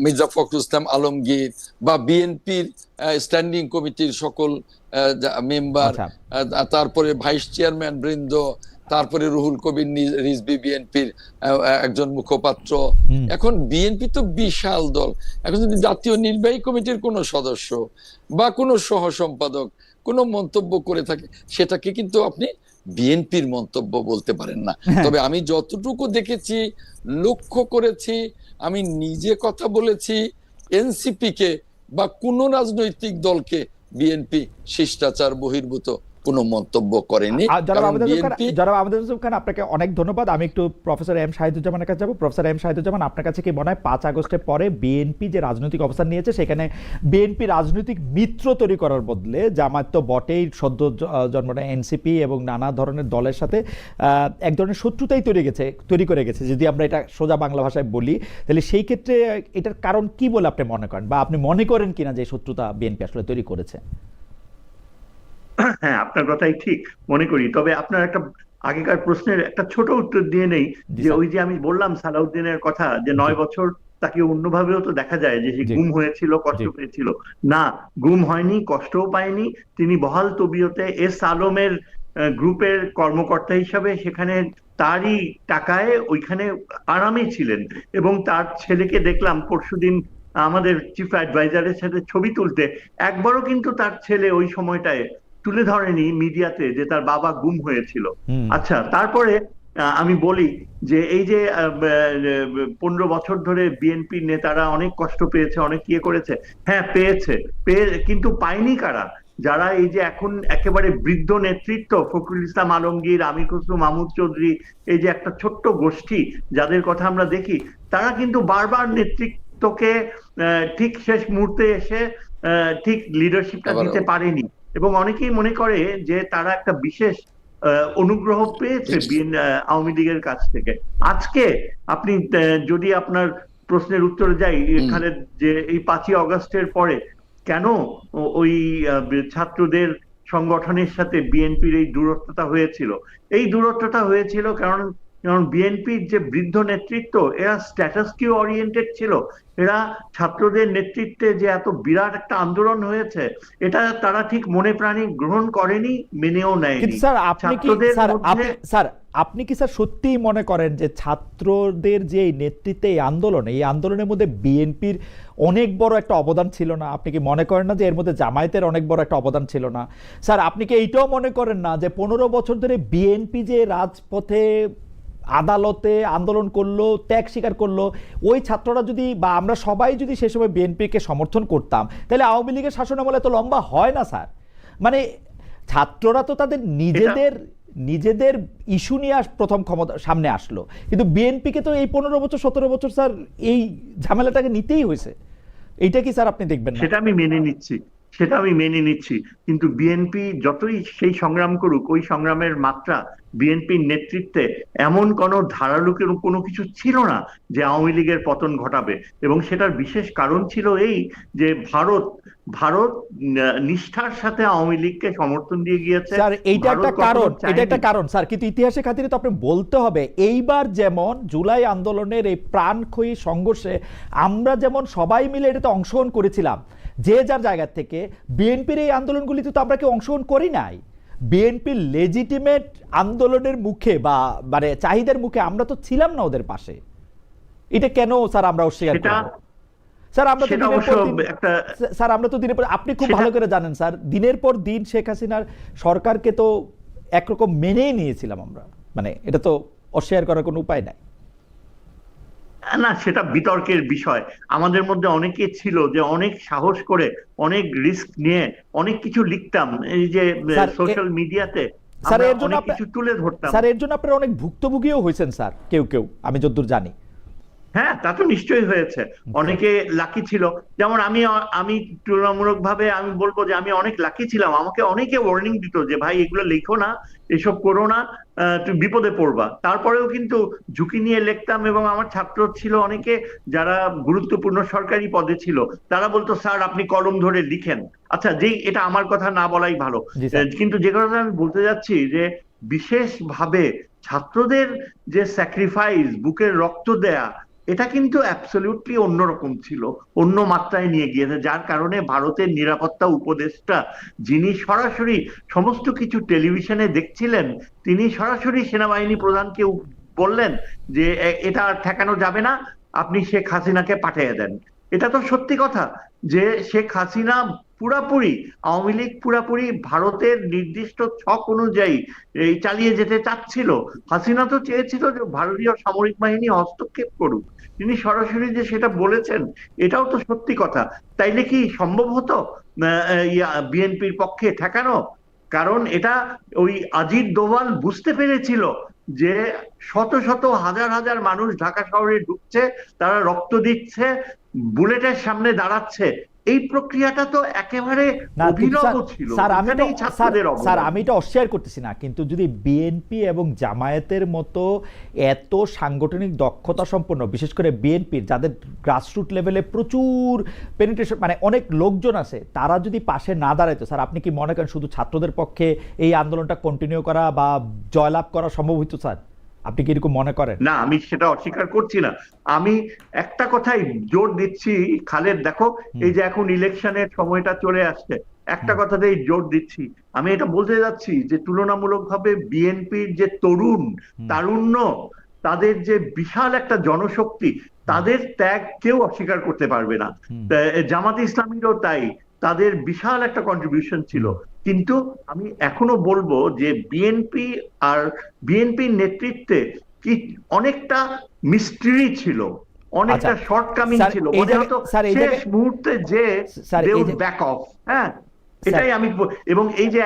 মির্জা ফখরুল ইসলাম আলমগীর বা বিএনপির স্ট্যান্ডিং কমিটির সকল মেম্বার, তারপরে ভাইস চেয়ারম্যান বৃন্দ, তারপরে রুহুল কবির রিজভী বিএনপির একজন মুখপাত্র। এখন বিএনপি তো বিশাল দল। এখন যদি জাতীয় নির্বাহী কমিটির কোনো সদস্য বা কোনো সহ সম্পাদক কোনো মন্তব্য করে থাকে, সেটাকে কিন্তু আপনি বিএনপির মন্তব্য বলতে পারেন না। তবে আমি যতটুকু দেখেছি, লক্ষ্য করেছি, আমি নিজে কথা বলেছি, এনসিপি কে বা কোন রাজনৈতিক দলকে বিএনপি শিষ্টাচার বহির্ভূত কোনো মন্তব্য করেনি। জনাব আহমেদ খান, আপনাকে অনেক ধন্যবাদ। আমি একটু প্রফেসর এম শাহিদুজ্জামানের কাছে যাবো। প্রফেসর এম শাহিদুজ্জামান, আপনার কাছে কি মনে হয় 5 আগস্টের পরে বিএনপি যে রাজনৈতিক অবস্থান নিয়েছে, সেখানে বিএনপি রাজনৈতিক মিত্র তৈরি করার বদলে জামায়াত তো বটেই, সদ্য জন্মটা এনসিপি এবং নানা ধরনের দলের সাথে এক ধরনের শত্রুতাই তৈরি করে গেছে, যদি আমরা এটা সোজা বাংলা ভাষায় বলি, তাহলে সেই ক্ষেত্রে এটার কারণ কি বলে আপনি মনে করেন, বা আপনি মনে করেন কিনা যে শত্রুতা বিএনপি আসলে তৈরি করেছে? হ্যাঁ, আপনার কথাই ঠিক মনে করি। তবে আপনার একটা আগেকার প্রশ্নের একটা ছোট উত্তর দিয়ে নেই, যে ওই যে আমি বললাম সালাউদ্দিনের কথা, যে 9 বছর তাকে অন্যভাবেও তো দেখা যায় যে সে গুম হয়েছিল, কষ্ট পেয়েছিল। না, গুম হয়নি, কষ্টও পায়নি। তিনি বহাল তবিয়তে এস আলমের গ্রুপের কর্মকর্তা হিসাবে সেখানে তারই টাকায় ওইখানে আরামে ছিলেন। এবং তার ছেলেকে দেখলাম পরশুদিন আমাদের চিফ অ্যাডভাইজারের সাথে ছবি তুলতে। একবারও কিন্তু তার ছেলে ওই সময়টায় তুলে ধরেনি মিডিয়াতে যে তার বাবা গুম হয়েছিল। হুম। আচ্ছা, তারপরে আমি বলি যে এই যে 15 বছর ধরে বিএনপি নেতারা অনেক কষ্ট পেয়েছে, অনেক ইয়ে করেছে। হ্যাঁ, পেয়েছে, কিন্তু পায়নি কারা? যারা এই যে এখন একেবারে বৃদ্ধ নেতৃত্ব, ফখরুল ইসলাম আলমগীর, আমির খসরু মাহমুদ চৌধুরী, এই যে একটা ছোট্ট গোষ্ঠী যাদের কথা আমরা দেখি, তারা কিন্তু বারবার নেতৃত্বকে ঠিক শেষ মুহূর্তে এসে ঠিক লিডারশিপটা দিতে পারেনি। এবং অনেকেই মনে করে যে তারা একটা বিশেষ অনুগ্রহ পেয়েছে আওয়ামী লীগের কাছ থেকে। আজকে আপনি যদি আপনার প্রশ্নের উত্তরে যাই খালেদ, যে এই 5ই অগস্টের পরে কেন ওই ছাত্রদের সংগঠনের সাথে বিএনপির এই দূরত্বটা হয়েছিল? এই দূরত্বটা হয়েছিল কারণ বিএনপির যে বৃদ্ধ নেতৃত্ব, এরা স্ট্যাটাস কিউ ওরিয়েন্টেড ছিল। এরা ছাত্রদের নেতৃত্বে যে এত বিরাট একটা আন্দোলন হয়েছে, এটা তারা ঠিক মনে প্রাণে গ্রহণ করেনি, মেনেও নেয়নি। কিন্তু স্যার আপনি কি স্যার সত্যিই মনে করেন যে ছাত্রদের যে এই নেতৃত্বে এই আন্দোলনের মধ্যে বিএনপির অনেক বড় একটা অবদান ছিল না? আপনি কি মনে করেন না যে এর মধ্যে জামায়াতের অনেক বড় একটা অবদান ছিল না? স্যার, আপনি কি এইটাও মনে করেন না যে 15 বছর ধরে বিএনপি যে রাজপথে আদালতে আন্দোলন করলো, ত্যাগ স্বীকার করলো, ওই ছাত্ররা যদি বা আমরা সবাই যদি সে সময় বিএনপিকে সমর্থন করতাম, তাহলে আওয়ামী লীগের শাসনামলে এত লম্বা হয় না স্যার। মানে ছাত্ররা তো তাদের নিজেদের ইস্যু নিয়ে প্রথম ক্ষমতা সামনে আসলো, কিন্তু বিএনপিকে তো এই 15 বছর 17 বছর স্যার এই ঝামেলাটাকে নিতেই হয়েছে। এইটা কি স্যার আপনি দেখবেন না? সেটা আমি মেনে নিচ্ছি, কিন্তু বিএনপি যতই সেই সংগ্রাম করুক, ওই সংগ্রামের মাত্রা বিএনপির নেতৃত্বে এমন কোনো ধারালো কোনো কিছু ছিল না যে আওয়ামী লীগের পতন ঘটাবে। এবং সেটার বিশেষ কারণ ছিল এই যে ভারত নিষ্ঠার সাথে আওয়ামী লীগকে সমর্থন দিয়ে গিয়েছে। স্যার এইটা একটা কারণ স্যার, কিন্তু ইতিহাসের খাতিরে তো আপনি বলতে হবে, এইবার যেমন জুলাই আন্দোলনের এই প্রাণক্ষয়ী সংঘর্ষে আমরা যেমন সবাই মিলে এটাতে অংশগ্রহণ করেছিলাম যে যার জায়গা থেকে, বিএনপির এই আন্দোলনগুলিতে তো আমরা কেউ অংশগ্রহণ করি নাই। বিএনপির লেজিটিমেট আন্দোলনের মুখে বা মানে চাহিদার মুখে আমরা তো ছিলাম না ওদের পাশে। এটা কেন স্যার আমরা অস্বীকার করব? স্যার আমরা তো দিনের পর আপনি খুব ভালো করে জানেন স্যার, দিনের পর দিন শেখ হাসিনার সরকারকে তো একরকম মেনেই নিয়েছিলাম আমরা। মানে এটা তো অস্বীকার করার কোনো উপায় নাই। না, সেটা বিতর্কের বিষয়। আমাদের মধ্যে অনেকে ছিল যে অনেক সাহস করে, অনেক রিস্ক নিয়ে অনেক কিছু লিখতাম, এই যে সোশ্যাল মিডিয়াতে অনেক কিছু তুলে ধরতাম। স্যার এর জন্য আপনারা অনেক ভুক্তভোগীও হয়েছেন স্যার, কেউ আমি যতদূর জানি। হ্যাঁ, তা তো নিশ্চয়ই হয়েছে। অনেকে লাকি ছিল, যেমন আমি তুলনামূলক ভাবে আমি বলবো যে আমি অনেক লাকি ছিলাম। আমাকে অনেকে ওয়ার্নিং দিত যে ভাই এগুলো লেখো না, এসব করো না, তুই বিপদে পড়বা। তারপরেও কিন্তু ঝুঁকি নিয়ে লিখতাম। এবং আমার ছাত্র ছিল অনেকে যারা গুরুত্বপূর্ণ সরকারি পদে ছিল, তারা বলতো স্যার আপনি কলম ধরে লিখেন। আচ্ছা, এটা আমার কথা না বলাই ভালো, কিন্তু যে কথা আমি বলতে যাচ্ছি যে বিশেষভাবে ছাত্রদের যে স্যাক্রিফাইস, বুকের রক্ত দেয়া, এটা কিন্তু অ্যাবসলিউটলি অন্যরকম ছিল, অন্য মাত্রায় নিয়ে গিয়েছে। যার কারণে ভারতের নিরাপত্তা উপদেষ্টা, যিনি সরাসরি সমস্ত কিছু টেলিভিশনে দেখছিলেন, তিনি সরাসরি সেনাবাহিনী প্রধানকে বললেন যে এটা ঠেকানো যাবে না, আপনি শেখ হাসিনাকে পাঠিয়ে দেন। এটা তো সত্যি কথা যে শেখ হাসিনা পুরাপুরি, আওয়ামী লীগ পুরাপুরি ভারতের নির্দিষ্ট ছক অনুযায়ী চালিয়ে যেতে চাচ্ছিল। হাসিনা তো চেয়েছিল যে ভারতীয় সামরিক বাহিনী হস্তক্ষেপ করুক। তিনি সরাসরি যে সেটা বলেছেন, এটাও তো সত্যি কথা। তাইলে কি সম্ভব হতো বিএনপির পক্ষে ঠেকানো? কারণ এটা ওই আজিজ দোভাল বুঝতে পেরেছিল যে শত শত হাজার হাজার মানুষ ঢাকা শহরে ঢুকছে, তারা রক্ত দিচ্ছে, বুলেটের সামনে দাঁড়াচ্ছে। এই প্রক্রিয়াটা তো একেবারে অভিনব ছিল। স্যার আমি এটা অস্বীকার করতেছি না, কিন্তু যদি বিএনপি এবং জামায়াতের মতো এত সাংগঠনিক দক্ষতা সম্পন্ন, বিশেষ করে বিএনপির যাদের গ্রাসরুট লেভেলে প্রচুর পেনিট্রেশন, মানে অনেক লোকজন আছে, তারা যদি পাশে না দাঁড়াইতো, স্যার আপনি কি মনে করেন শুধু ছাত্রদের পক্ষে এই আন্দোলনটা কন্টিনিউ করা বা জয়লাভ করা সম্ভব হইতো স্যার? আপনি কি এরকম মনে করেন? না, আমি সেটা অস্বীকার করছি না। আমি একটা কথাই জোর দিচ্ছি খালেদ, দেখো এই যে এখন ইলেকশনের সময়টা চলে আসছে, একটা কথাতেই জোর দিচ্ছি, আমি এটা বলতে যাচ্ছি যে তুলনামূলকভাবে বিএনপির যে তারুণ্য, তাদের যে বিশাল একটা জনশক্তি, তাদের ত্যাগ কেউ অস্বীকার করতে পারবে না। জামাতে ইসলামীরও তাই, তাদের বিশাল একটা কন্ট্রিবিউশন ছিল। কিন্তু আমি এখনো বলবো যে বিএনপির নেতৃত্বে কি অনেকটা মিস্ট্রি ছিল, অনেকটা আচ্ছা শর্টকামিং স্যার, ছিল, এই মনে জায়গায় হতো স্যার এই শেষ জায়গায় মুহূর্তে যে স্যার দে এই উড যে ব্যাক অফ। হ্যাঁ, স্যার এটাই আমি এবং এই যে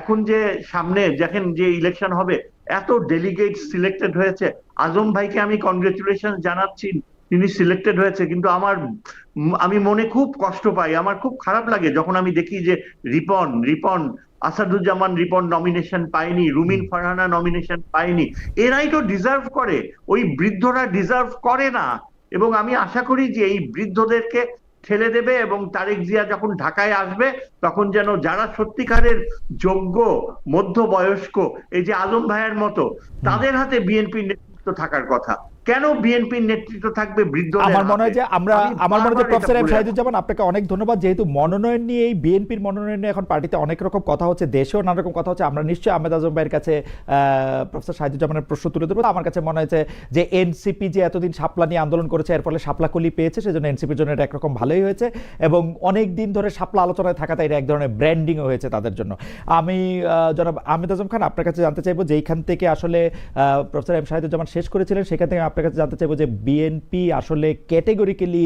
এখন যে সামনে দেখেন যে ইলেকশন হবে, এত ডেলিগেট সিলেক্টেড হয়েছে, আজম ভাইকে আমি কনগ্রেচুলেশন জানাচ্ছি, তিনি সিলেক্টেড হয়েছে, কিন্তু আমি মনে খুব কষ্ট পাই, আমার খুব খারাপ লাগে যখন আমি দেখি যে রিপন আসাদুজ্জামান রিপন নমিনেশন পায়নি, রুমিন ফারহানা নমিনেশন পায়নি। এরাই তো ডিজার্ভ করে, ওই বৃদ্ধরা ডিজার্ভ করে না। এবং আমি আশা করি যে এই বৃদ্ধদেরকে ঠেলে দেবে, এবং তারেক জিয়া যখন ঢাকায় আসবে তখন যেন যারা সত্যিকারের যোগ্য মধ্যবয়স্ক, এই যে আজম ভাইয়ের মতো, তাদের হাতে বিএনপির নেতৃত্ব থাকার কথা। কেন বিএনপির নেতৃত্ব থাকবে বৃদ্ধদের আমার মনে হয় হাতে? যে আমার মনে হয় যে বারবার প্রফেসর এটা এম বলে শাহিদুজ্জামান, আপনাকে অনেক ধন্যবাদ। যেহেতু মনোনয়ন নিয়ে, এই বিএনপির মনোনয়ন নিয়ে এখন পার্টিতে অনেক রকম কথা হচ্ছে, দেশেও নানা রকম কথা হচ্ছে, আমরা নিশ্চয়ই আহমেদ আজম ভাইয়ের কাছে প্রফেসর শাহিদুজ্জামানের প্রশ্ন তুলে দেবো। আমার কাছে মনে হয়েছে যে এনসিপি যে এতদিন শাপলা নিয়ে আন্দোলন করেছে, এর ফলে শাপলা কলি পেয়েছে, সেজন্য এনসিপির জন্য এটা একরকম ভালোই হয়েছে, এবং অনেক দিন ধরে শাপলা আলোচনায় থাকাতে এটা এক ধরনের ব্র্যান্ডিংও হয়েছে তাদের জন্য। আমি জনাব আহমেদ আজম খান, আপনার কাছে জানতে চাইবো যে এইখান থেকে আসলে প্রফেসর এম শাহিদুজ্জামান শেষ করেছিলেন, সেখান থেকে আপনার কাছে জানতে চাইবো যে বিএনপি আসলে ক্যাটেগরিক্যালি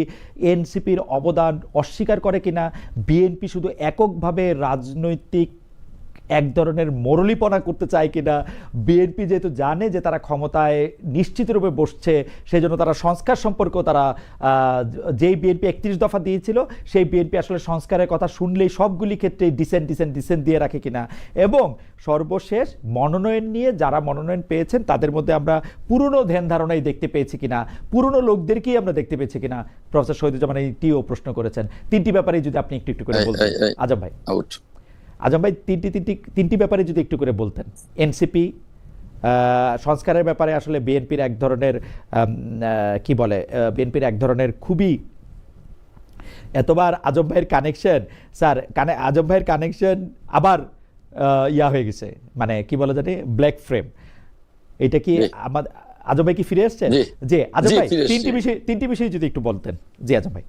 এনসিপির অবদান অস্বীকার করে কিনা, বিএনপি শুধু এককভাবে রাজনৈতিক এক ধরনের মরলিপনা করতে চায় কিনা, বিএনপি যেহেতু জানে যে তারা ক্ষমতায় নিশ্চিতরূপে বসছে, সেই জন্য তারা সংস্কার সম্পর্ক, তারা যেই বিএনপি 31 দফা দিয়েছিল, সেই বিএনপি আসলে সংস্কারের কথা শুনলেই সবগুলি ক্ষেত্রে ডিসেন্ট দিয়ে রাখে কিনা, এবং সর্বশেষ মনোনয়ন নিয়ে যারা মনোনয়ন পেয়েছেন তাদের মধ্যে আমরা পুরনো ধ্যান ধারণাই দেখতে পেয়েছি কিনা, পুরনো লোকদেরকেই আমরা দেখতে পেয়েছি কিনা। প্রফেসর শহীদুজ্জামান এইটিও প্রশ্ন করেছেন। তিনটি ব্যাপারে যদি আপনি একটু করে বলতেন আজম ভাই। আজম ভাই, তিনটি ব্যাপারে যদি একটু করে বলতেন। এনসিপি সংস্কারের ব্যাপারে আসলে বিএনপির এক ধরনের কি বলে, বিএনপির এক ধরনের খুবই, এতবার আজম ভাইয়ের কানেকশন, স্যার আজম ভাইয়ের কানেকশন আবার ইয়া হয়ে গেছে, মানে কি বলে জানি, ব্ল্যাক ফ্রেম। এটা কি আমাদের আজম ভাই কি ফিরে আসছেন? জি আজম ভাই, তিনটি বিষয় যদি একটু বলতেন। জি আজম ভাই।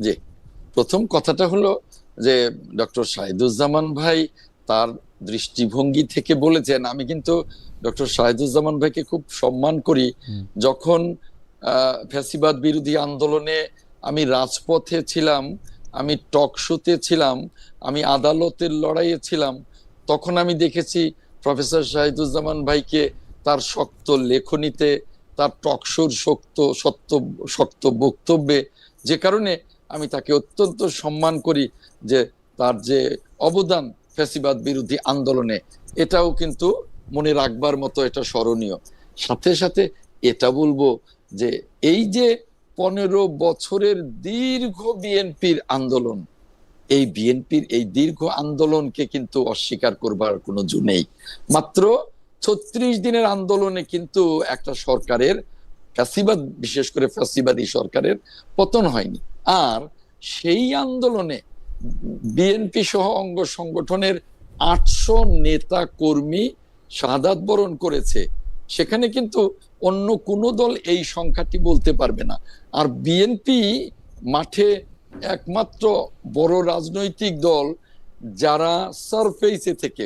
জি, প্রথম কথাটা হলো যে ডক্টর শাহিদুজ্জামান ভাই তার দৃষ্টিভঙ্গি থেকে বলেছেন। আমি কিন্তু ডক্টর শাহিদুজ্জামান ভাইকে খুব সম্মান করি। যখন ফ্যাসিবাদ বিরোধী আন্দোলনে আমি রাজপথে ছিলাম, আমি টক শোতে ছিলাম, আমি আদালতের লড়াইয়ে ছিলাম, তখন আমি দেখেছি প্রফেসর শাহিদুজ্জামান ভাইকে তার শক্ত লেখনীতে, তার টকশোর শক্ত বক্তব্যে, যে কারণে আমি তাকে অত্যন্ত সম্মান করি, যে তার যে অবদান ফ্যাসিবাদ বিরোধী আন্দোলনে, এটাও কিন্তু মনে রাখবার মতো, এটা স্মরণীয়। সাথে সাথে এটা বলবো যে এই যে 15 বছরের দীর্ঘ বিএনপির আন্দোলন, এই বিএনপির এই দীর্ঘ আন্দোলনকে কিন্তু অস্বীকার করবার কোনো জো নেই। মাত্র 36 দিনের আন্দোলনে কিন্তু একটা সরকারের, ফ্যাসিবাদ, বিশেষ করে ফ্যাসিবাদী সরকারের পতন হয়নি। আর সেই আন্দোলনে বিএনপি সহ অঙ্গ সংগঠনের 800 নেতা কর্মী শাহাদাত বরণ করেছে। সেখানে কিন্তু অন্য কোনো দল এই সংখ্যাটি বলতে পারবে না। আর বিএনপি মাঠে একমাত্র বড় রাজনৈতিক দল যারা সারফেসে থেকে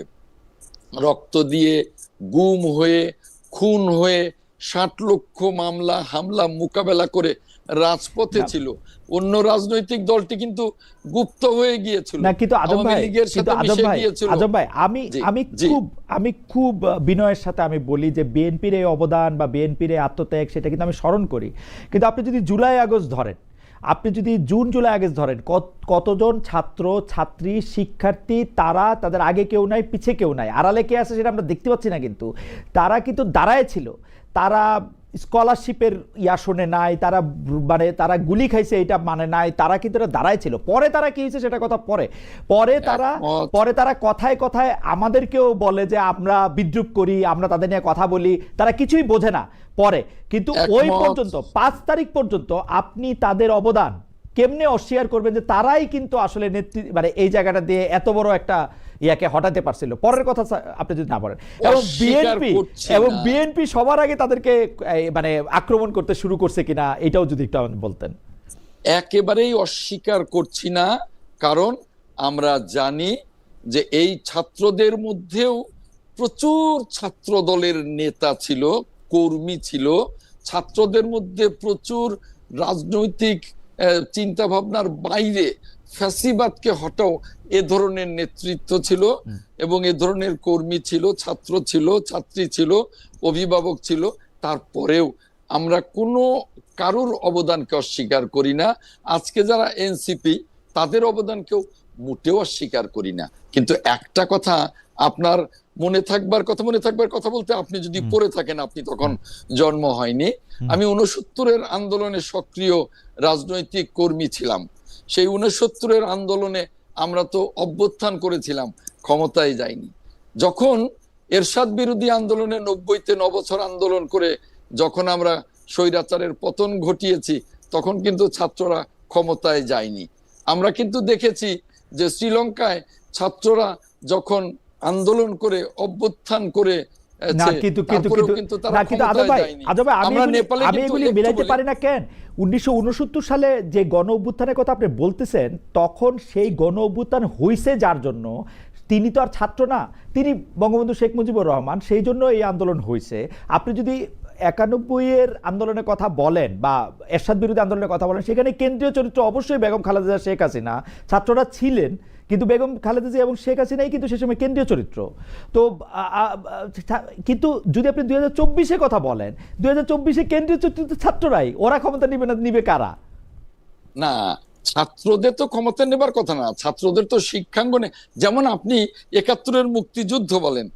রক্ত দিয়ে, গুম হয়ে, খুন হয়ে, 60 লক্ষ মামলা হামলা মোকাবেলা করে রাজপথে ছিল। অন্য রাজনৈতিক দলটি কিন্তু গুপ্ত হয়ে গিয়েছিল না। কিন্তু আজম ভাই, আমি খুব বিনয়ের সাথে আমি বলি যে বিএনপির এই অবদান বা বিএনপির এই আত্মত্যাগ, সেটা কিন্তু আমি স্মরণ করি। কিন্তু আপনি যদি জুলাই আগস্ট ধরেন, আপনি যদি জুন জুলাই আগস্ট ধরেন, কতজন ছাত্র ছাত্রী শিক্ষার্থী, তারা তাদের আগে কেউ নাই, পিছে কেউ নাই, আড়ালে কে আছে সেটা আমরা দেখতে পাচ্ছি না, কিন্তু তারা কিন্তু দাঁড়ায় ছিল। তারা স্কলারশিপের শোনে নাই, তারা গুলি খাইছে এটা মানে নাই, তারা কিন্তু এটা দাঁড়ায় ছিল। পরে তারা কি হয়েছে সেটা কথা পরে তারা কথায় কথায় আমাদেরকেও বলে যে আমরা বিদ্রুপ করি, আমরা তাদের নিয়ে কথা বলি, তারা কিছুই বোঝে না পরে। কিন্তু ওই পর্যন্ত 5 তারিখ পর্যন্ত আপনি তাদের অবদান কেমনে অস্বীকার করবেন যে তারাই কিন্তু আসলে নেতৃত্ব মানে এই জায়গাটা দিয়ে এত বড় একটা ইয়াকে হটাতে পারছিল? পরের কথা আপনি যদি না বলেন, এবং বিএনপি সবার আগে তাদেরকে মানে আক্রমণ করতে শুরু করছে কিনা এটাও যদি একটু বলতেন। একেবারেই অস্বীকার করছি না, কারণ আমরা জানি যে এই ছাত্রদের মধ্যেও প্রচুর ছাত্র দলের নেতা ছিল, কর্মী ছিল, ছাত্রদের মধ্যে প্রচুর রাজনৈতিক চিন্তা ভাবনার বাইরে ফ্যাসিবাদকে হটাও এ ধরনের নেতৃত্ব ছিল এবং এ ধরনের কর্মী ছিল, ছাত্র ছিল, ছাত্রী ছিল, অভিভাবক ছিল। তারপরেও আমরা কোনো কারোর অবদানকে অস্বীকার করি না। আজকে যারা এনসিপি তাদের অবদানকেও মোটেও অস্বীকার করি না। কিন্তু একটা কথা আপনার মনে থাকবার কথা বলতে, আপনি যদি পড়ে থাকেন, আপনি তখন জন্ম হয়নি। আমি 69-এর আন্দোলনে সক্রিয় রাজনৈতিক কর্মী ছিলাম। সেই 69-এর আন্দোলনে আমরা তো অভ্যুত্থান করেছিলাম, ক্ষমতায় যাইনি। যখন এরশাদ বিরোধী আন্দোলনে 90-তে 9 বছর আন্দোলন করে যখন আমরা স্বৈরাচারের পতন ঘটিয়েছি, তখন কিন্তু ছাত্ররা ক্ষমতায় যায়নি। আমরা কিন্তু দেখেছি যে শ্রীলঙ্কায় ছাত্ররা যখন আন্দোলন করে অভ্যুত্থান করে কেন 1969 সালে যে গণ অভ্যুত্থানের কথা আপনি বলতেছেন, তখন সেই গণ অভ্যুত্থান হইছে যার জন্য, তিনি তো আর ছাত্র না, তিনি বঙ্গবন্ধু শেখ মুজিবুর রহমান, সেই জন্য এই আন্দোলন হয়েছে। আপনি যদি 91-এর আন্দোলনের কথা বলেন বা এরশাদ বিরোধী আন্দোলনের কথা বলেন, সেখানে কেন্দ্রীয় চরিত্র অবশ্যই বেগম খালেদা শেখ হাসিনা। ছাত্ররা ছিলেন, কিন্তু বেগম খালেদা জিয়া এবং শেখ হাসিনাই কিন্তু সে সময় কেন্দ্রীয় চরিত্র। তো কিন্তু যদি আপনি 2024-এ কথা বলেন, 2024-এ কেন্দ্রীয় চরিত্র ছাত্ররাই, ওরা ক্ষমতা নিবে না, নিবে কারা? না, ছাত্রদের তো ক্ষমতা নেবার কথা না, ছাত্রদের তো শিক্ষাঙ্গনে, যেমন আপনি 71-এর মুক্তিযুদ্ধ বলেন,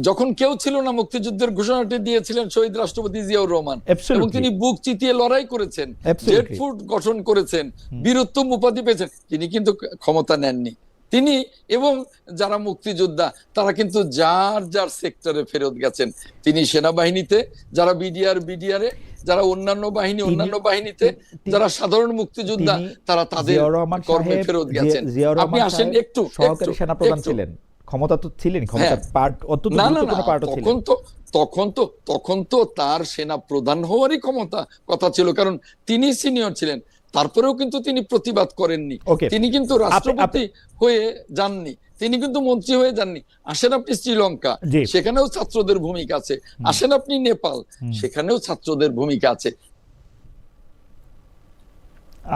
যখন কেউ ছিল না, মুক্তিযুদ্ধের ঘোষণাটি দিয়েছিলেন শহীদ রাষ্ট্রপতি জিয়াউর রহমান, এবং তিনি বুক চিতিয়ে লড়াই করেছেন, জেড ফুট গঠন করেছেন, বীরত্তম উপাধি পেয়েছেন। তিনি কিন্তু ক্ষমতা নেননি। তিনি এবং যারা মুক্তিযোদ্ধা তারা কিন্তু যার যার সেক্টরে ফেরত গেছেন। তিনি সেনাবাহিনীতে, যারা বিডিআরে, যারা অন্যান্য বাহিনীতে, যারা সাধারণ মুক্তিযোদ্ধা তারা তাদের কর্মে ফেরত গেছেন। আপনি আসেন একটু সহকারী সেনাপ্রধান ছিলেন, ক্ষমতা তো ছিলেন, ক্ষমতার পার্ট অত্যন্ত গুরুত্বপূর্ণ পার্ট ছিল। তখন তো তার সেনা প্রধান হওয়ারই কথা ছিল, কারণ তিনি সিনিয়র ছিলেন। তারপরেও কিন্তু তিনি প্রতিবাদ করেননি, তিনি কিন্তু রাষ্ট্রপতি হয়ে যাননি, তিনি কিন্তু মন্ত্রী হয়ে যাননি। আসেন আপনি শ্রীলঙ্কা, সেখানেও ছাত্রদের ভূমিকা আছে। আসেন আপনি নেপাল, সেখানেও ছাত্রদের ভূমিকা আছে।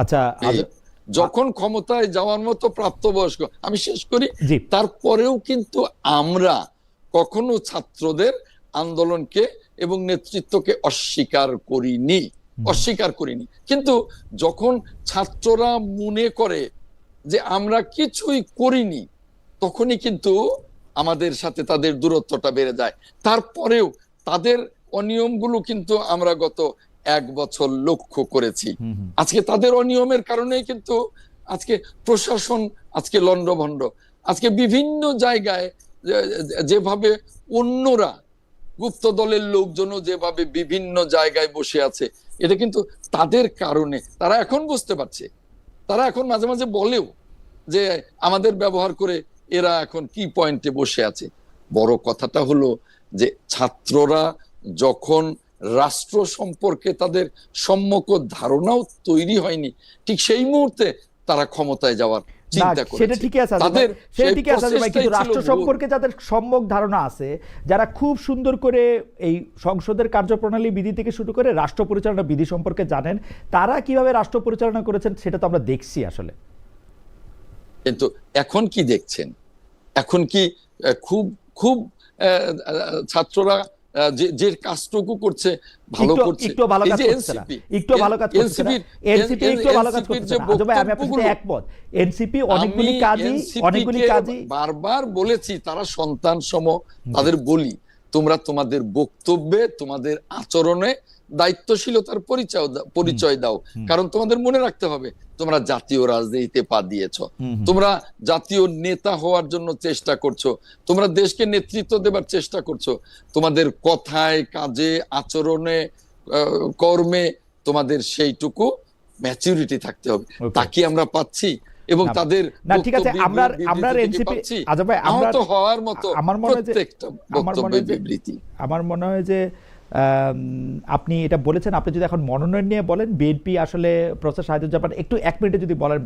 আচ্ছা, যখন ক্ষমতায় যাওয়ার মতো প্রাপ্তবয়স্ক, আমি শেষ করি, তারপরেও কিন্তু আমরা কখনো ছাত্রদের আন্দোলনকে এবং নেতৃত্বকে অস্বীকার করিনি। কিন্তু যখন ছাত্ররা মনে করে যে আমরা কিছুই করিনি, তখনই কিন্তু আমাদের সাথে তাদের দূরত্বটা বেড়ে যায়। তারপরেও তাদের অনিয়মগুলো কিন্তু আমরা গত 1 বছর লক্ষ্য করেছি। আজকে তাদের অনিয়মের কারণেই কিন্তু আজকে প্রশাসন আজকে লন্ডভন্ড। আজকে বিভিন্ন জায়গায় যেভাবে অন্যরা, গুপ্ত দলের লোকজনও যেভাবে বিভিন্ন জায়গায় বসে আছে, এটা কিন্তু তাদের কারণে। তারা এখন বুঝতে পারছে, তারা এখন মাঝে মাঝে বলেও যে আমাদের ব্যবহার করে এরা এখন কি পয়েন্টে বসে আছে। বড় কথাটা হলো যে ছাত্ররা যখন রাষ্ট্র সম্পর্কে তাদের সম্যক ধারণাও তৈরি হয়নি, ঠিক সেই মুহূর্তে তারা ক্ষমতায় যাওয়ার চিন্তা করেছে। সেটা ঠিকই আছে, কিন্তু রাষ্ট্র সম্পর্কে যাদের সম্যক ধারণা আছে, যারা খুব সুন্দর করে এই সংসদের কার্যপ্রণালী বিধি থেকে শুরু করে রাষ্ট্র পরিচালনা বিধি সম্পর্কে জানেন, তারা কিভাবে রাষ্ট্র পরিচালনা করেছেন সেটা তো আমরা দেখছি আসলে। কিন্তু এখন কি দেখছেন? এখন কি খুব খুব ছাত্ররা যে কাজটুকু করছে ভালো করছে? একটু ভালো কাজ করছে না, একটু ভালো কাজ করছে না। এনসিপি একটু ভালো কাজ করছে না। আমি আপনার সাথে একমত, এনসিপি অনেকগুলি কাজই বারবার বলেছি, তারা সন্তান সম, তাদের বলি তোমরা তোমাদের বক্তব্যে, তোমাদের আচরণে দায়িত্বশীলতার পরিচয় দাও। কারণ তোমাদের মনে রাখতে হবে, তোমরা জাতীয় রাজনীতিতে পা দিয়েছ, তোমরা জাতীয় নেতা হওয়ার জন্য চেষ্টা করছো, তোমরা দেশকে নেতৃত্ব দেবার চেষ্টা করছো। তোমাদের কথায়, কাজে, আচরণে, কর্মে তোমাদের সেইটুকু ম্যাচুরিটি থাকতে হবে। Okay. তা কি আমরা পাচ্ছি? এবং না, তাদের না, ঠিক আছে, আমরা বিবৃতি এনসিপি পাচ্ছি? আজব ভাই, আমরা আহত হওয়ার মতো আমার মনে হয় যে প্রত্যেকটা বক্তব্যের বিবৃতি। আমার মনে হয় যে আপনি এটা বলেছেন, আপনি যদি এখন মনোনয়ন নিয়ে বলেন, বিএনপি আসলে প্রফেসর শাহিদুজ্জামান একটু এক মিনিটে যদি বলেন,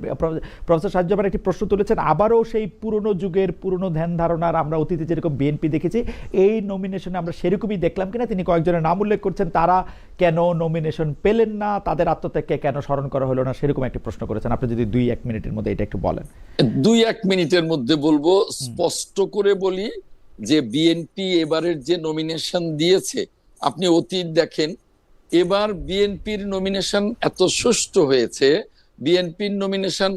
প্রফেসর শাহিদুজ্জামান একটি প্রশ্ন তুলেছেন, আবারও সেই পুরনো যুগের পুরনো ধ্যান ধারণার, আমরা অতীতে যেরকম বিএনপি দেখেছি এই নমিনেশনে আমরা সেরকমই দেখলাম কিনা। তিনি কয়েকজনের নাম উল্লেখ করছেন, তারা কেন নমিনেশন পেলেন না, তাদের আত্মত্যাগকে কেন স্মরণ করা হলো না, সেরকম একটি প্রশ্ন করেছেন। আপনি যদি 2-1 মিনিটের মধ্যে এটা একটু বলেন। 2-1 মিনিটের মধ্যে বলবো। স্পষ্ট করে বলি যে বিএনপি এবারের যে নমিনেশন দিয়েছে, আপনি অতীত দেখেন, এবার বিএনপির নমিনেশন এত সুষ্ঠু হয়েছে, বিএনপির নমিনেশন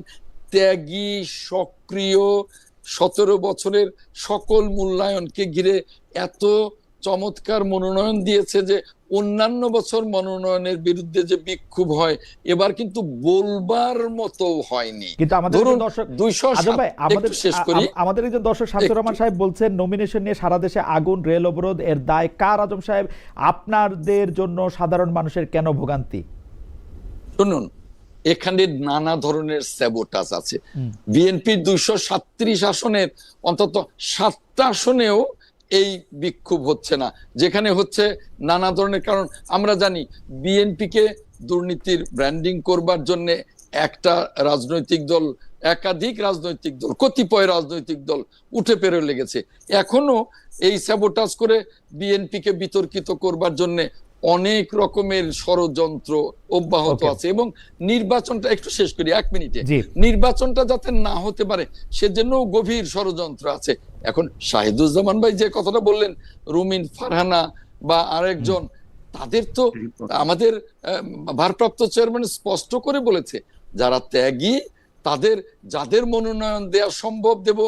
ত্যাগী, সক্রিয়, 17 বছরের সকল মূল্যায়নকে ঘিরে এত চমৎকার মনোনয়ন দিয়েছে যে অন্যান্য বছর মনোনয়নের বিরুদ্ধে যে বিক্ষোভ হয়, এবার কিন্তু বলবার মতো হয়নি। কিন্তু আমাদের ধরুন দর্শক 207, ভাই, একটু শেষ করি। আমাদের একজন দর্শক শামসুর রহমান সাহেব বলছেন, নমিনেশন নিয়ে সারা দেশে আগুন, রেল অবরোধ, এর দায় কার আজম সাহেব? আপনাদের জন্য সাধারণ মানুষের কেন ভোগান্তি? শুনুন, এখানে নানা ধরনের স্যাবোটাজ আছে। বিএনপির 237 আসনের অন্তত 7টা আসনেও এই বিক্ষোভ হচ্ছে না, যেখানে হচ্ছে নানা ধরনের কারণ। আমরা জানি বিএনপিকে দুর্নীতির ব্র্যান্ডিং করবার জন্য একটা রাজনৈতিক দল, একাধিক রাজনৈতিক দল, কতিপয় রাজনৈতিক দল উঠে পেরে লেগেছে। এখনো এই স্যাবোটাজ করে বিএনপিকে বিতর্কিত করবার জন্য অনেক রকমের ষড়যন্ত্র অব্যাহত আছে। এবং নির্বাচনটা, একটু শেষ করি 1 মিনিটে, নির্বাচনটা যাতে না হতে পারে সেজন্য গভীর ষড়যন্ত্র আছে। এখন শাহিদুজ্জামান ভাই যে কথাটা বললেন, রুমিন ফারহানা বা আরেকজন, তাদের তো আমাদের ভারপ্রাপ্ত চেয়ারম্যান স্পষ্ট করে বলেছে, যারা ত্যাগী তাদের, যাদের মনোনয়ন দেওয়া সম্ভব দেব,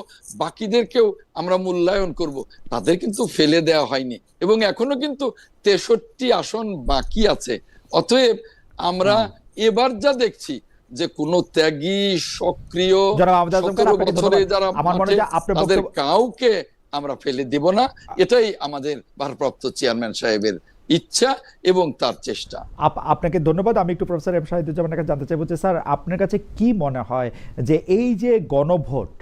বাকিদেরকেও আমরা মূল্যায়ন করব। তাদের কিন্তু ফেলে দেওয়া হয়নি এবং এখনো কিন্তু 63 আসন বাকি আছে। অতএব আমরা এবার যা দেখছি যে কোন ত্যাগী, সক্রিয়, 17 বছরে যারা তাদের কাউকে আমরা ফেলে দিব না। এটাই আমাদের ভারপ্রাপ্ত চেয়ারম্যান সাহেবের ইচ্ছা এবং তার চেষ্টা। আপনাকে ধন্যবাদ। আমি একটু প্রফেসর এম শাহিদুজ্জামানের কাছে জানতে চাইবো যে স্যার, আপনার কাছে কি মনে হয় যে এই যে গণভোট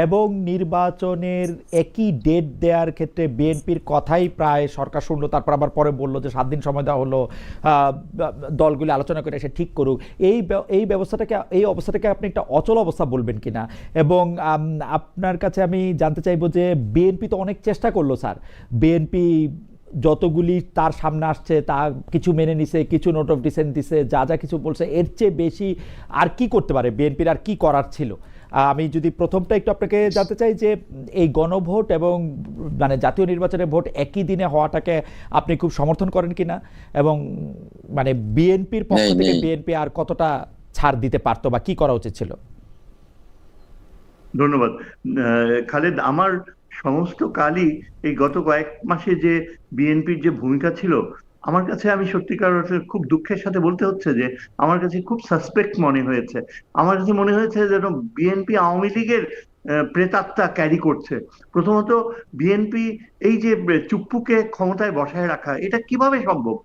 এবং নির্বাচনের একই ডেট দেওয়ার ক্ষেত্রে বিএনপির কথাই প্রায় সরকার শুনলো, তারপর আবার পরে বললো যে 7 দিন সময় দেওয়া হলো, দলগুলি আলোচনা করে এসে ঠিক করুক, এই অবস্থাটাকে আপনি একটা অচল অবস্থা বলবেন কিনা? এবং আপনার কাছে আমি জানতে চাইবো যে বিএনপি তো অনেক চেষ্টা করলো স্যার, বিএনপি যতগুলি তার সামনে আসছে তা কিছু মেনে নিছে, কিছু নোট অফ ডিসেন্ট দিছে, যা যা কিছু বলছে, এর চেয়ে বেশি আর কি করতে পারে বিএনপির, আর কি করার ছিল? আমি যদি প্রথমটা একটু আপনাকে জানতে চাই যে এই গণভোট এবং মানে জাতীয় নির্বাচনের ভোট একই দিনে হওয়াটাকে আপনি খুব সমর্থন করেন কিনা, এবং মানে বিএনপির পক্ষ থেকে বিএনপি আর কতটা ছাড় দিতে পারতো বা কি করা উচিত ছিল? ধন্যবাদ খালেদ। আমার সমস্ত কালই এই গত কয়েক মাসে যে বিএনপির যে ভূমিকা ছিল, আমার কাছে, আমি সত্যিকার অর্থে খুব দুঃখের সাথে বলতে হচ্ছে যে আমার কাছে খুব সাসপেক্ট মনে হয়েছে। আমার কাছে মনে হয়েছে যেন বিএনপি আওয়ামী লীগের প্রেতাত্মা ক্যারি করছে। প্রথমত বিএনপি এই যে চুপ্পুকে ক্ষমতায় বসায় রাখা, এটা কিভাবে সম্ভব?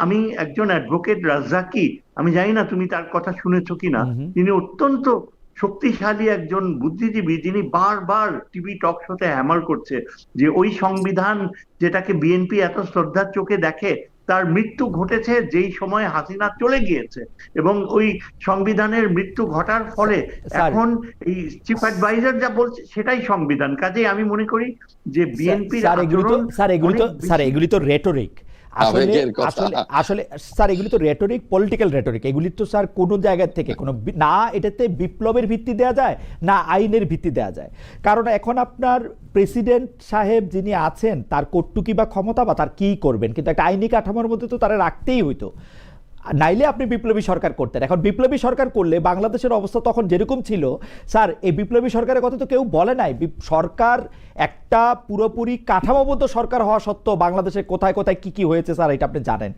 আমি একজন অ্যাডভোকেট রাজ্জাকি, আমি জানি না তুমি তার কথা শুনেছো কিনা, তিনি অত্যন্ত শক্তিশালী একজন বুদ্ধিজীবী, যিনি বারবার টিভি টক শোতে হ্যামার করছে যে ওই সংবিধান যেটাকে বিএনপি এত শ্রদ্ধার চোখে দেখে, তার মৃত্যু ঘটেছে যেই সময় হাসিনা চলে গিয়েছে, এবং ওই সংবিধানের মৃত্যু ঘটার ফলে এখন এই চিফ অ্যাডভাইজার যা বলছে সেটাই সংবিধান। কাজেই আমি মনে করি যে বিএনপির এগুলি তো রেটরিক। আসলে স্যার এগুলি তো রেটরিক, পলিটিক্যাল রেটরিক। এগুলি তো স্যার কোনো জায়গা থেকে কোনো না এটাতে বিপ্লবের ভিত্তি দেওয়া যায়, না আইনের ভিত্তি দেওয়া যায়। কারণ এখন আপনার প্রেসিডেন্ট সাহেব যিনি আছেন, তার কটুকি বা ক্ষমতা বা তার কি করবেন, কিন্তু একটা আইনি কাঠামোর মধ্যে তো তারা রাখতেই হইতো, নাইলে আপনি বিপ্লবী সরকার করতেন। এখন বিপ্লবী সরকার করলে বাংলাদেশের অবস্থা তখন যেরকম ছিল, স্যার এই বিপ্লবী সরকারের কথা তো কেউ বলে নাই। সরকার একটা পুরোপুরি কাঠামোবদ্ধ সরকার হওয়া সত্ত্বেও বাংলাদেশে কোথায় কোথায় কি কি হয়েছে স্যার এটা আপনি জানেন।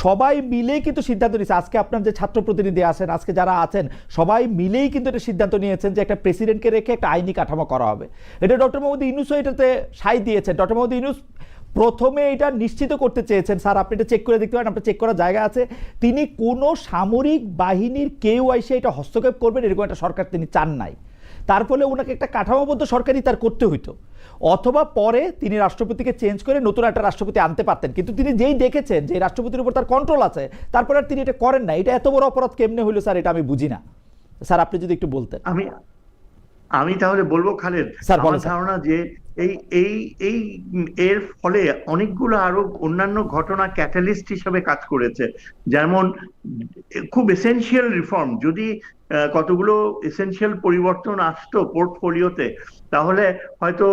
সবাই মিলেই কিন্তু সিদ্ধান্ত নিয়েছে, আজকে আপনার যে ছাত্র প্রতিনিধি আছেন, আজকে যারা আছেন, সবাই মিলেই কিন্তু এটা সিদ্ধান্ত নিয়েছেন যে একটা প্রেসিডেন্টকে রেখে একটা আইনি কাঠামো করা হবে। এটা ডক্টর মোহাম্মদ ইউনূসও এটাতে সায় দিয়েছেন। ডক্টর মোহাম্মদ ইউনূস প্রথমে এটা নিশ্চিত করতে চেয়েছেন, স্যার আপনি এটা চেক করে দেখতে পারেন, আপনার চেক করার জায়গা আছে, তিনি কোনো সামরিক বাহিনীর কেউ এসে এটা হস্তক্ষেপ করবেন এরকম একটা সরকার তিনি চান নাই। তার ফলে ওনাকে একটা কাঠামোবদ্ধ সরকারই তার করতে হইতো, অথবা পরে তিনি রাষ্ট্রপতিকে চেঞ্জ করে নতুন একটা রাষ্ট্রপতি আনতে পারতেন। কিন্তু তিনি যেই দেখেছেন যে রাষ্ট্রপতির উপর তার কন্ট্রোল আছে, তারপরে আর তিনি এটা করেন না। এটা এত বড় অপরাধ কেমনে হইলো স্যার, এটা আমি বুঝি না। স্যার আপনি যদি একটু বলতেন। আমি তাহলে বলবো খালেদ, স্যার বলেন আমার স্যার। ধারণা যে এই এই এই এর ফলে অনেকগুলো আরো অন্যান্য ঘটনা ক্যাটালিস্ট হিসেবে কাজ করেছে। যেমন খুব এসেনশিয়াল রিফর্ম, যদি কতগুলো এসেনশিয়াল পরিবর্তন আসতো পোর্টফোলিওতে, তাহলে হয়তো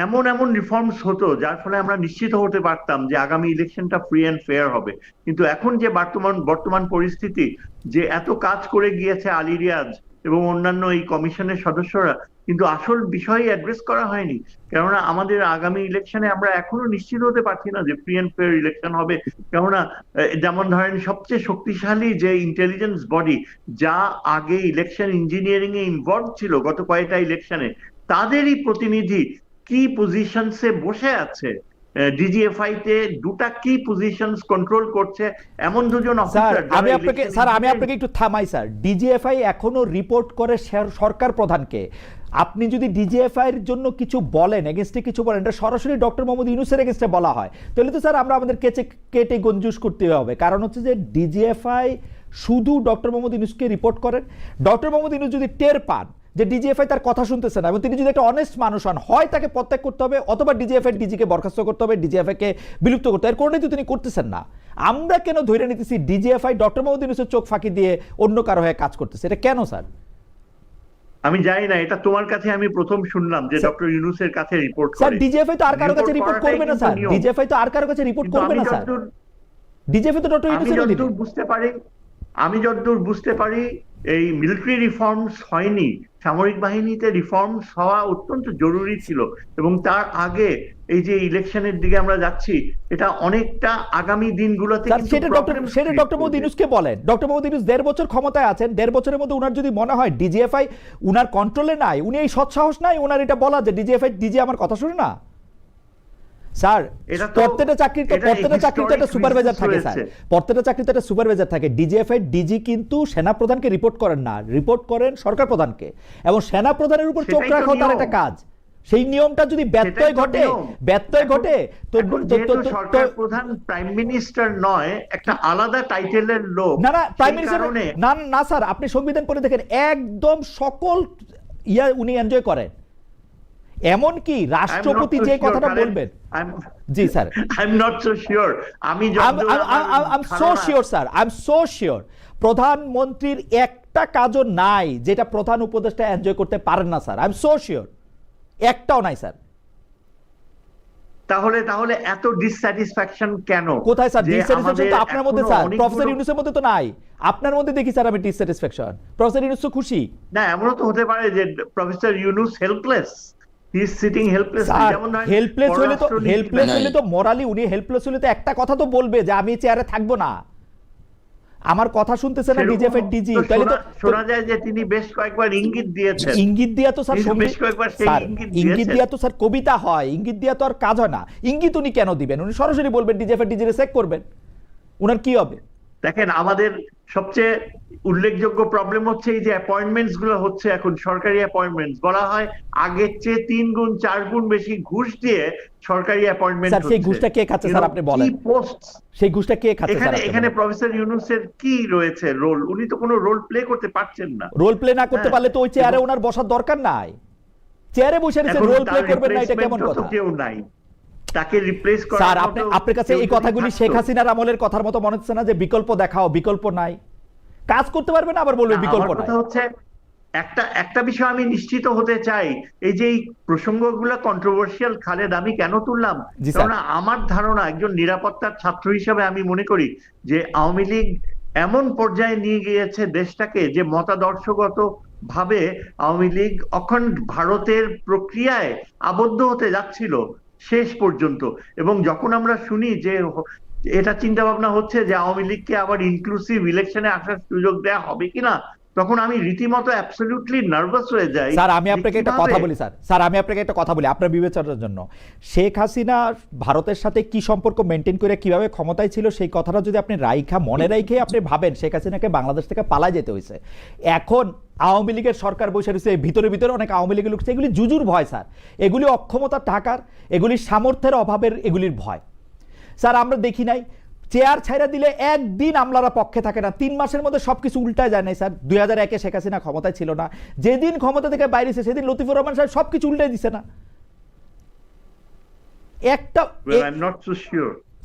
এমন এমন রিফর্মস হতো যার ফলে আমরা নিশ্চিত হতে পারতাম যে আগামী ইলেকশনটা ফ্রি অ্যান্ড ফেয়ার হবে। কিন্তু এখন যে বর্তমান পরিস্থিতি, যে এত কাজ করে গিয়েছে আলী রিয়াজ এবং অন্যান্য এই কমিশনের সদস্যরা, কিন্তু আসল বিষয় অ্যাড্রেস করা হয়নি। কেননা আমাদের আগামী ইলেকশনে আমরা এখনো নিশ্চিত হতে পারছি না যে ফ্রি অ্যান্ড ফেয়ার ইলেকশন হবে। কেননা যেমন ধরেন সবচেয়ে শক্তিশালী যে ইন্টেলিজেন্স বডি, যা আগে ইলেকশন ইঞ্জিনিয়ারিং এ ইনভলভ ছিল গত কয়েকটা ইলেকশনে, তাদেরই প্রতিনিধি কি পজিশনসে বসে আছে। ডিজিএফআই তে দুটা কি পজিশনস কন্ট্রোল করছে এমন দুজন স্যার অফিসার। আমি আপনাকে একটু থামাই স্যার। ডিজিএফআই এখনো রিপোর্ট করে সরকার প্রধানকে। আপনি যদি ডিজিএফআই এর জন্য কিছু বলেন, এগেইনস্টে কিছু বলেন, এটা সরাসরি ডক্টর মোহাম্মদ ইউনূসের এগেইনস্টে বলা হয়, তাহলে তো স্যার আমরা আমাদের কেটে গঞ্জুস করতে হবে। কারণ হচ্ছে যে ডিজিএফআই শুধু ডক্টর মোহাম্মদ ইউনূসকে রিপোর্ট করেন। ডক্টর মোহাম্মদ ইউনূস যদি টের পান যে ডিজিএফআই তার কথা শুনতেছে না এবং তিনি যদি একটা অনেস্ট মানুষ হন, হয় তাকে পদত্যাগ করতে হবে অথবা ডিজিএফআই ডিজিকে বরখাস্ত করতে হবে, ডিজিএফআই কে বিলুপ্ত করতে হবে। এর কোনোটাই তো তিনি করতেছেন না। আমরা কেন ধরে নিতেছি ডিজিএফআই ডক্টর মোহাম্মদ ইউনূসের চোখ ফাঁকি দিয়ে অন্য কারো হয়ে কাজ করতেছে? এটা কেন স্যার? আমি জানি না, এটা তোমার কাছে আমি প্রথম শুনলাম যে ডক্টর ইউনূসের কাছে রিপোর্ট করে। স্যার ডিজিএফআই তো আর কারো কাছে রিপোর্ট করবে না স্যার। ডিজিএফআই তো আর কারো কাছে রিপোর্ট করবে না স্যার। ডিজিএফআই তো ডক্টর ইউনূসের অধীনে। আমি যতদূর বুঝতে পারি এই মিলিটারি রিফর্মস হয়নি, সামরিক বাহিনীতে রিফর্মস হওয়া অত্যন্ত জরুরি ছিল। এবং তার আগে এই যে ইলেকশনের দিকে আমরা যাচ্ছি, এটা অনেকটা আগামী দিনগুলোতে সেটা ডক্টর মোহাম্মদ ইউনূসকে বলেন। ডক্টর মোহাম্মদ ইউনূস 1.5 বছর ক্ষমতায় আছেন, 1.5 বছরের মধ্যে উনার যদি মনে হয় ডিজিএফআই উনার কন্ট্রোলে নাই, উনি এই সৎসাহস নাই উনার এটা বলা যে ডিজি আমার কথা শুনে না। স্যার প্রত্যেকটা চাকরিতে একটা সুপারভাইজার থাকে স্যার, প্রত্যেকটা চাকরিতে একটা সুপারভাইজার থাকে। ডিজিএফআই ডিজি কিন্তু সেনাপ্রধানকে রিপোর্ট করেন না, রিপোর্ট করেন সরকার প্রধানকে, এবং সেনাপ্রধানের উপর চোখ রাখা তার একটা কাজ। সেই নিয়মটা যদি ব্যত্যয় ঘটে তো সরকার প্রধান প্রাইম মিনিস্টার নয়, একটা আলাদা টাইটেলের লোক। না প্রাইম মিনিস্টার না স্যার, আপনি সংবিধান পড়ে দেখেন, একদম সকল উনি এনজয় করেন। এমন কি রাষ্ট্রপতি যে কথাটা বলবেন। জি sir, I am not so sure. আমি so sure sir, I am so sure. প্রধানমন্ত্রীর একটা কাজও নাই যেটা প্রধান উপদেষ্টা এনজয় করতে পারেন না sir. I am so sure, একটাও নাই স্যার। তাহলে এত ডিসস্যাটিসফ্যাকশন কেন? কোথায় স্যার ডিসস্যাটিসফ্যাকশন? তো আপনার মধ্যে স্যার, প্রফেসর ইউনূসের মধ্যে তো নাই। আপনার মধ্যে দেখি স্যার আমি ডিসস্যাটিসফ্যাকশন। প্রফেসর ইউনূস তো খুশি না। এমনও তো হতে পারে যে professor Yunus helpless, he is sitting helpless. যেমন হেল্পলেস হলে তো মোরালি উনি হেল্পলেস হলে তো একটা কথা তো বলবে যে আমি চেয়ারে থাকবো না, আমার কথা শুনতেছে না ডিজিএফআই ডিজি। তাহলে তো শোনা যায় যে তিনি বেশ কয়েকবার ইঙ্গিত দিয়েছেন। ইঙ্গিত দিয়া তো স্যার বেশ কয়েকবার সেই ইঙ্গিত দিয়া তো স্যার কবিতা হয়, ইঙ্গিত দিয়া তো আর কাজ হয় না। ইঙ্গিত উনি কেন দিবেন? উনি সরাসরি বলবেন ডিজিএফআই ডিজি রে চেক করবেন, উনার কি হবে? দেখেন, আমাদের সবচেয়ে উল্লেখযোগ্য প্রবলেম হচ্ছে এই যে অ্যাপয়েন্টমেন্টস গুলো হচ্ছে এখন, সরকারি অ্যাপয়েন্টমেন্টস বলা হয় আগের চেয়ে 3 গুণ 4 গুণ বেশি ঘুষ দিয়ে সরকারি অ্যাপয়েন্টমেন্ট হচ্ছে। সেই ঘুষটা কে খাচ্ছে স্যার আপনি বলেন? সেই ঘুষটা কে খাচ্ছে স্যার? এখানে প্রফেসর ইউনূসের কি রয়েছে রোল? উনি তো কোনো রোল প্লে করতে পারছেন না। রোল প্লে না করতে পারলে তো ওই চেয়ারে ওনার বসার দরকার নাই। চেয়ারে বসে রয়েছে, রোল প্লে করবেন না, এটা কেমন কথা? কেউ নাই তাকে রিপ্লেস করার। স্যার আপনার কাছে এই কথাগুলি শেখ হাসিনার আমলের কথার মতো মনে হচ্ছে না যে বিকল্প দেখাও, বিকল্প নাই, কাজ করতে পারবে না, আবার বলবে বিকল্প নাই। কথা হচ্ছে একটা বিষয় আমি নিশ্চিত হতে চাই, এই যে এই প্রসঙ্গগুলো কন্ট্রোভার্সিয়াল খালেদ, আমি কেন তুললাম? কারণ আমার ধারণা, একজন নিরাপত্তার ছাত্র হিসেবে আমি মনে করি যে আওয়ামী লীগ এমন পর্যায়ে নিয়ে গিয়েছে দেশটাকে যে মতাদর্শগত ভাবে আওয়ামী লীগ অখণ্ড ভারতের প্রক্রিয়ায় আবদ্ধ হতে যাচ্ছিল শেষ পর্যন্ত। এবং যখন আমরা শুনি যে এটা চিন্তা ভাবনা হচ্ছে যে আওয়ামী লীগকে আবার ইনক্লুসিভ ইলেকশনে আসার সুযোগ দেওয়া হবে কিনা, তখন আমি রীতিমতো অ্যাবসলিউটলি নার্ভাস হয়ে যাই। স্যার আমি আপনাকে একটা কথা বলি, স্যার আমি আপনাকে একটা কথা বলি আপনার বিবেচনার জন্য। শেখ হাসিনা ভারতের সাথে কি সম্পর্ক মেনটেন করে কিভাবে ক্ষমতায় ছিল সেই কথাটা যদি আপনি মনে রাখে আপনি ভাবেন শেখ হাসিনাকে বাংলাদেশ থেকে পালা যেতে হয়েছে। এখন আওয়ামী লীগের সরকার বসে রয়েছে, ভিতরে ভিতরে অনেক আওয়ামী লীগের লোক, এগুলি জুজুর ভয় স্যার, এগুলি অক্ষমতার টাকার, এগুলি সামর্থ্যের অভাবের, এগুলির ভয়। স্যার আমরা দেখি নাই চেয়ার ছাইরা দিলে একদিন আমলারা পক্ষে থাকে না, 3 মাসের মধ্যে সবকিছু উল্টায় যায় নাই স্যার। 2001-এ শেখ হাসিনা ক্ষমতায় ছিল না, যেদিন ক্ষমতা থেকে বাইরেছে সেদিন লতিফুর রহমান সাহেব সবকিছু উল্টাই দিছে না একটা।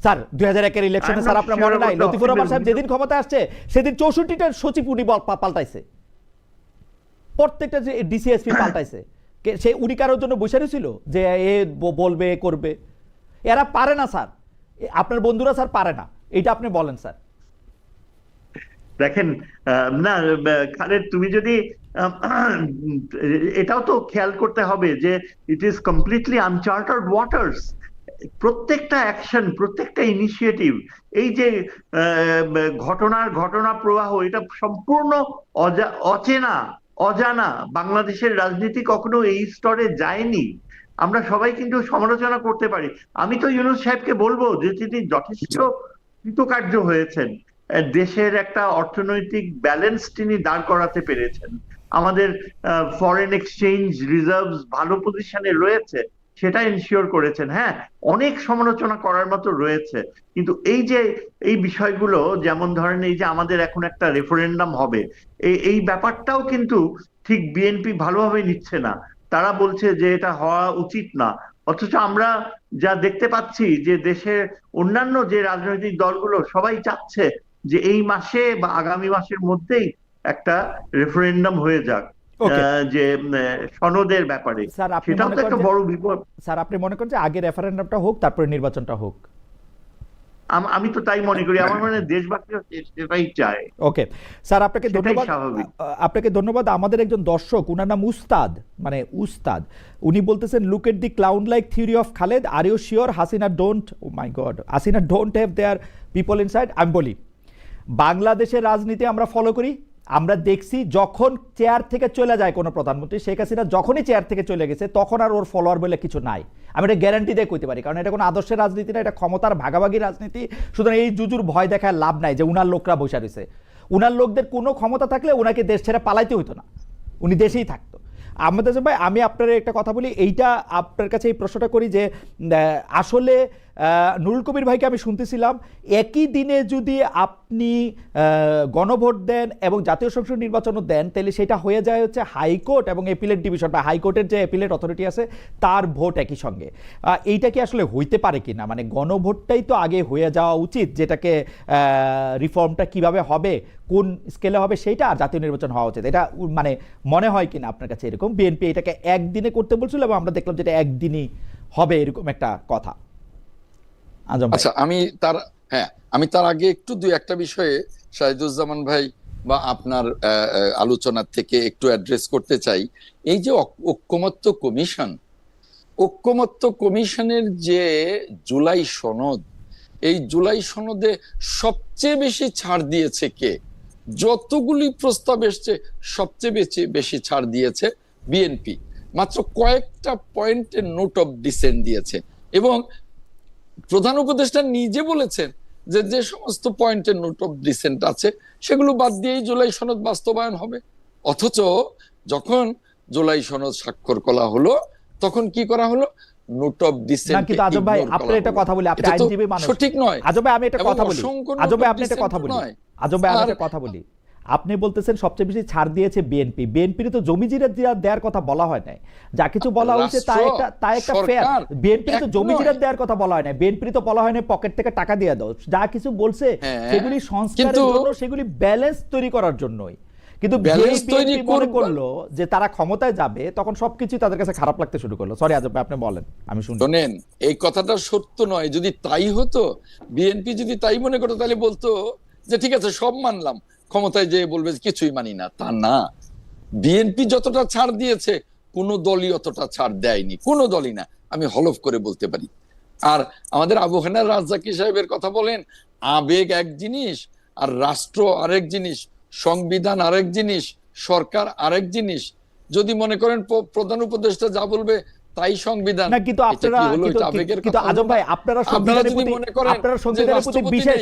স্যার 2001-এর ইলেকশনে স্যার আপনার মনে নাই লতিফুর রহমান সাহেব যেদিন ক্ষমতায় আসছে সেদিন 64টা সচিব উনি পাল্টাইছে, প্রত্যেকটা ডিসিএসপি পাল্টাইছে। সে উনি কারোর জন্য বসে ছিল যে এ বলবে করবে? এরা পারে না স্যার, আপনার বন্ধুরা স্যার পারে না, এটা আপনি বলেন স্যার। দেখেন না খালেদ, তুমি যদি এটাও তো খেয়াল করতে হবে যে ইট ইজ কমপ্লিটলি আনচার্টার্ড ওয়াটার্স। প্রত্যেকটা অ্যাকশন, প্রত্যেকটা ইনিশিয়েটিভ, এই যে ঘটনা প্রবাহ, এটা সম্পূর্ণ অজানা। বাংলাদেশের রাজনীতি কখনো এই স্তরে যায়নি। আমরা সবাই কিন্তু সমালোচনা করতে পারি। আমি তো ইউনূস সাহেবকে বলবো যে তিনি যথেষ্ট কৃতকার্য হয়েছেন, দেশের একটা অর্থনৈতিক ব্যালেন্স তিনি দাঁড় করাতে পেরেছেন, আমাদের ফরেন এক্সচেঞ্জ রিজার্ভস ভালো পজিশনে রয়েছে সেটা এনশিওর করেছেন। হ্যাঁ, অনেক সমালোচনা করার মতো রয়েছে, কিন্তু এই বিষয়গুলো, যেমন ধরেন এই যে আমাদের এখন একটা রেফারেন্ডাম হবে, এই ব্যাপারটাও কিন্তু ঠিক বিএনপি ভালোভাবে নিচ্ছে না। তারা বলছে যে এটা হওয়া উচিত না, অথচ আমরা যা দেখতে পাচ্ছি যে দেশের অন্যান্য যে রাজনৈতিক দলগুলো সবাই চাচ্ছে যে এই মাসে বা আগামী মাসের মধ্যেই একটা রেফারেন্ডাম হয়ে যাক যে সনদের ব্যাপারে। সেটাও তো একটা বড় বিপদ। স্যার আপনি মনে করেন যে আগে রেফারেন্ডামটা হোক তারপরে নির্বাচনটা হোক? আমি তো তাই মনে করি, আমার মনে হয় দেশবাসীরা সেটাই চায়। ওকে স্যার, আপনাকে ধন্যবাদ। আপনাকে ধন্যবাদ। আমাদের একজন দর্শক, উনার নাম উস্তাদ, মানে উস্তাদ, উনি বলতেছেন look at the clown like theory of Khaled, are you sure Hasina don't, oh my God, Hasina don't have their people inside? আমি বলি বাংলাদেশের রাজনীতি আমরা ফলো করি, আমরা দেখছি যখন চেয়ার থেকে চলে যায় কোনো প্রধানমন্ত্রী, শেখ হাসিনা যখনই চেয়ার থেকে চলে গেছে তখন আর ওর ফলোয়ার বলে কিছু নাই। আমি এটা গ্যারান্টি দিয়ে কইতে পারি, কারণ এটা কোনো আদর্শের রাজনীতি না, এটা ক্ষমতার ভাগাভাগি রাজনীতি। সুতরাং এই জুজুর ভয় দেখায় লাভ নাই যে উনার লোকরা বসে রয়েছে। উনার লোকদের কোনো ক্ষমতা থাকলে ওনাকে দেশ ছেড়ে পালাইতে হইতো না, উনি দেশেই থাকতো। আমাদের ভাই, আমি আপনার একটা কথা বলি, এইটা আপনার কাছে এই প্রশ্নটা করি যে আসলে নুরুল কবির ভাইকে আমি শুনতেছিলাম একই দিনে যদি আপনি গণভোট দেন এবং জাতীয় সংসদ নির্বাচনও দেন, তাহলে সেটা হয়ে যায় হচ্ছে হাইকোর্ট এবং এপিলেট ডিভিশন বা হাইকোর্টের যে এপিলেট অথরিটি আছে তার ভোট একই সঙ্গে। এইটা কি আসলে হইতে পারে কি না? মানে গণভোটটাই তো আগে হয়ে যাওয়া উচিত, যেটাকে রিফর্মটা কিভাবে হবে, কোন স্কেলে হবে সেইটা, আর জাতীয় নির্বাচন হওয়া উচিত। এটা মানে মনে হয় কিনা আপনার কাছে এরকম? বিএনপি এটাকে একদিনে করতে বলছিল এবং আমরা দেখলাম যেটা একদিনই হবে, এরকম একটা কথা। আচ্ছা, আমি তার আগে একটু দুই একটা বিষয়ে শাহিদুজ্জামান ভাই বা আপনার আলোচনার থেকে একটু অ্যাড্রেস করতে চাই। এই যে ঐক্যমত্য কমিশনের যে জুলাই সনদ, এই জুলাই সনদে সবচেয়ে বেশি ছাড় দিয়েছে কে? যতগুলি প্রস্তাব এসছে সবচেয়ে বেশি ছাড় দিয়েছে বিএনপি। মাত্র কয়েকটা পয়েন্টে নোট অফ ডিসেন্ট দিয়েছে, এবং প্রধান উপদেষ্টা নিজে বলেছেন যে যে সমস্ত পয়েন্টে নোট অফ ডিসেন্ট আছে সেগুলো বাদ দিয়েই জুলাই সনদ বাস্তবায়ন হবে। অথচ যখন জুলাই সনদ স্বাক্ষর করা হলো তখন কি করা হলো? Note of dissent. কিন্তু আজব ভাই, আপনি একটা কথা বলি, আপনি আইনজীবী মানুষ, সঠিক নয়। আজব ভাই আমি একটা কথা বলি, আজব ভাই আপনি একটা কথা বলি, আজব ভাই আমি একটা কথা বলি। আপনি বলতেছেন সবচেয়ে বেশি ছাড় দিয়েছে বিএনপি। বিএনপির তো জমি জিরা দেওয়ার কথা বলা হয় নাই, যা কিছু বলা হয়েছে তা একটা ফেয়ার। বিএনপির তো জমি জিরা দেওয়ার কথা বলা হয় না, বিএনপির তো বলা হয় না পকেট থেকে টাকা দিয়ে দাও। যা কিছু বলছে সেগুলি সংস্কারের জন্য, সেগুলি ব্যালেন্স তৈরি করার জন্যই। কিন্তু বিএনপি মনে করলো যে তারা ক্ষমতায় যাবে, তখন সবকিছু তাদের কাছে খারাপ লাগতে শুরু করলো। সরি আজব আপনি বলেন, আমি শুনেন। এই কথাটা সত্য নয়। যদি তাই হতো, বিএনপি যদি তাই মনে করতো, তাহলে বলতো যে ঠিক আছে সব মানলাম, ক্ষমতায় যেয়ে বলবে কিছুই মানি না। তা না, বিএনপি যতটা ছাড় দিয়েছে কোনো দলই অতটা ছাড় দেয়নি, কোনো দলই না, আমি হলফ করে বলতে পারি। আর আমাদের আবু হানিফ রাজ্জাকী সাহেবের কথা বলেন, আবেগ এক জিনিস আর রাষ্ট্র আরেক জিনিস, সংবিধান আরেক জিনিস, সরকার আরেক জিনিস। যদি মনে করেন প্রধান উপদেষ্টা যা বলবে তাই সংবিধান, না, কিন্তু আপনারা কিন্তু আজম ভাই আপনারা সংবিধানের প্রতি বিশেষ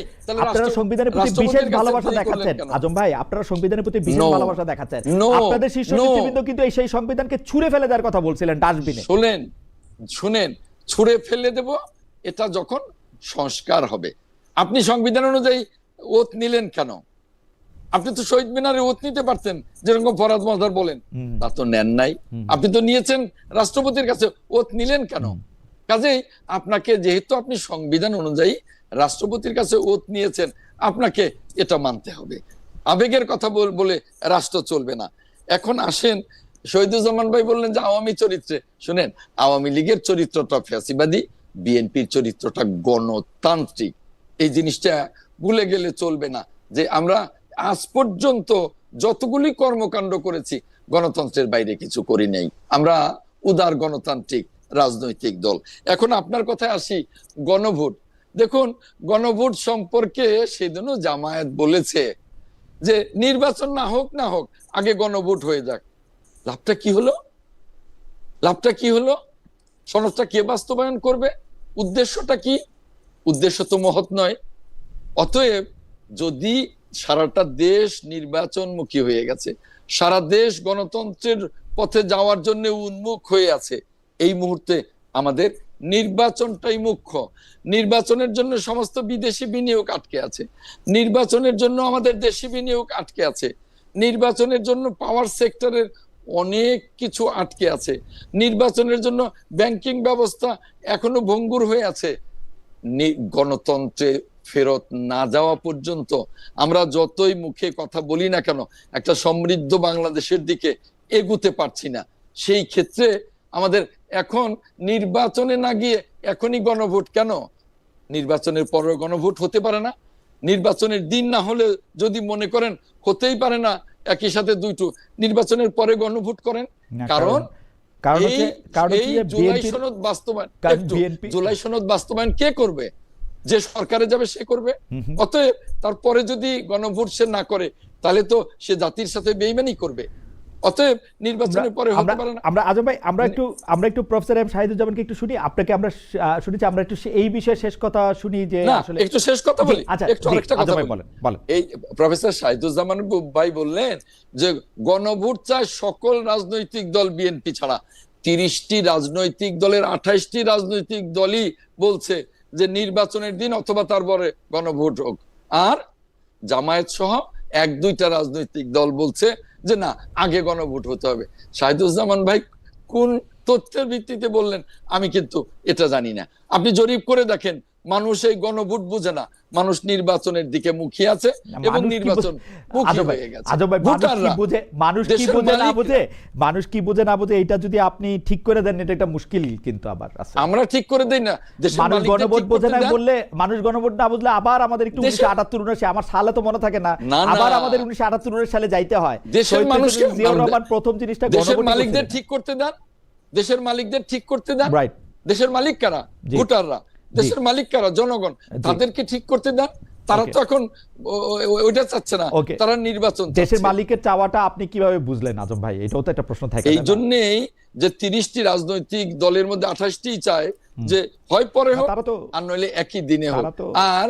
ভালোবাসা দেখাচ্ছেন। আজম ভাই আপনারা সংবিধানের প্রতি বিশেষ ভালোবাসা দেখাচ্ছেন। আপনাদের শীর্ষ নেতৃবৃন্দ কিন্তু এই সেই সংবিধানকে ছুঁড়ে ফেলে দেওয়ার কথা বলছিলেন ডাস্টবিনে। শুনেন ছুঁড়ে ফেলে দেব এটা যখন সংস্কার হবে। আপনি সংবিধান অনুযায়ী ওত নিলেন কেন? আপনি তো শহীদ মিনারে ওত নিতে পারতেন, যেরকম ফরাদ মজদার বলেন, তা তো নেন নাই। আপনি তো নিয়েছেন রাষ্ট্রপতির কাছে, ওত নিলেন কেন? কাজেই আপনাকে, যেহেতু আপনি সংবিধান অনুযায়ী রাষ্ট্রপতির কাছে ওত নিয়েছেন, আপনাকে এটা মানতে হবে। আবেগের কথা বলে রাষ্ট্র চলবে না। এখন আসেন, শহীদুজ্জামান ভাই বললেন যে আওয়ামী চরিত্রে, শুনেন, আওয়ামী লীগের চরিত্রটা ফ্যাসিবাদী, বিএনপির চরিত্রটা গণতান্ত্রিক। এই জিনিসটা ভুলে গেলে চলবে না যে আমরা আজ পর্যন্ত যতগুলি কর্মকাণ্ড করেছি গণতন্ত্রের বাইরে কিছু করি নাই। আমরা উদার গণতান্ত্রিক রাজনৈতিক দল। এখন আপনার কথায় আসি, গণভোট। দেখুন, গণভোট সম্পর্কে সেদিনও জামায়াত বলেছে যে নির্বাচন না হোক আগে গণভোট হয়ে যাক। লাভটা কি হলো? সনদটা কে বাস্তবায়ন করবে? উদ্দেশ্যটা কি? উদ্দেশ্য তো মহৎ নয়। অতএব যদি সারাটা দেশ নির্বাচনমুখী হয়ে গেছে, সারা দেশ গণতন্ত্রের পথে যাওয়ার জন্য উন্মুখ হয়ে আছে, এই মুহূর্তে আমাদের নির্বাচনটাই মুখ্য। নির্বাচনের জন্য সমস্ত বিদেশি বিনিয়োগ আটকে আছে, নির্বাচনের জন্য আমাদের দেশি বিনিয়োগ আটকে আছে, নির্বাচনের জন্য পাওয়ার সেক্টরের অনেক কিছু আটকে আছে, নির্বাচনের জন্য ব্যাংকিং ব্যবস্থা এখনো ভঙ্গুর হয়ে আছে। গণতন্ত্রে ফেরত না যাওয়া পর্যন্ত আমরা যতই মুখে কথা বলি না কেন, একটা সমৃদ্ধ বাংলাদেশের দিকে এগুতে পারছি না। সেই ক্ষেত্রে আমাদের এখন নির্বাচনে না গিয়ে এখনই গণভোট কেন? নির্বাচনের পরে গণভোট হতে পারে না? নির্বাচনের দিন না হলে যদি মনে করেন হতেই পারে না, একই সাথে দুইটো, নির্বাচনের পরে গণভোট করেন। কারণ জুলাই সনদ বাস্তবায়ন কে করবে? যে সরকারে যাবে সে করবে। অতএব তারপরে যদি গণভোট সে না করে, তাহলে তো সে জাতির সাথে বেইমানি করবে। অতএব নির্বাচনের পরে হতে পারে না। আমরা আজম ভাই আমরা একটু প্রফেসর এম শাহিদুজ্জামানকে একটু শুনি। আপনাকে আমরা শুনেছি, আমরা একটু এই বিষয়ে শেষ কথা শুনি যে আসলে একটু শেষ কথা বলি। একটু আরেকটা কথা বলেন। এই প্রফেসর শাহিদুজ্জামান ভাই বললেন যে গণভোট চায় সকল রাজনৈতিক দল বিএনপি ছাড়া। 30টি রাজনৈতিক দলের 28টি রাজনৈতিক দলই বলছে যে নির্বাচনের দিন অথবা তারপরে গণভোট হোক। আর জামায়াত সহ 1-2টা রাজনৈতিক দল বলছে যে না, আগে গণভোট হতে হবে। শাহিদুজ্জামান ভাই কোন তথ্যের ভিত্তিতে বললেন আমি কিন্তু এটা জানি না। আপনি জরিপ করে দেখেন, মানুষ এই গণভোট বুঝে না, মানুষ নির্বাচনের দিকে মুখিয়ে আছে এবং নির্বাচন মুখী হয়ে গেছে। মানুষ কি বুঝে না বুঝে এটা যদি আপনি ঠিক করে দেন, এটা একটা মুশকিল। কিন্তু আবার আমরা ঠিক করে দেই না। মানুষ গণভোট বোঝে না বললে, মানুষ গণভোট না বুঝলে আবার আমাদের একটু 1978-79 আমার সালে তো মনে থাকে না, আবার আমাদের 1978-79 সালে যাইতে হয়। দেশের মানুষকে প্রথম জিনিসটা দেশের মালিকদের ঠিক করতে দেন, দেশের মালিকদের ঠিক করতে দেন। দেশের মালিক কারা? ভোটাররা। দেশের মালিক কারা? জনগণ। তাদেরকে ঠিক করতে দেন। তারা তো এখন ওইটা চাচ্ছে না, তারা নির্বাচন। দেশের মালিকের চাওয়াটা আপনি কিভাবে বুঝলেন আজম ভাই? এটাও তো একটা প্রশ্ন থাকে। এই জন্যই যে 30টি রাজনৈতিক দলের মধ্যে 28টি চায় যে হয় পরে হোক আর নইলে একই দিনে হোক। আর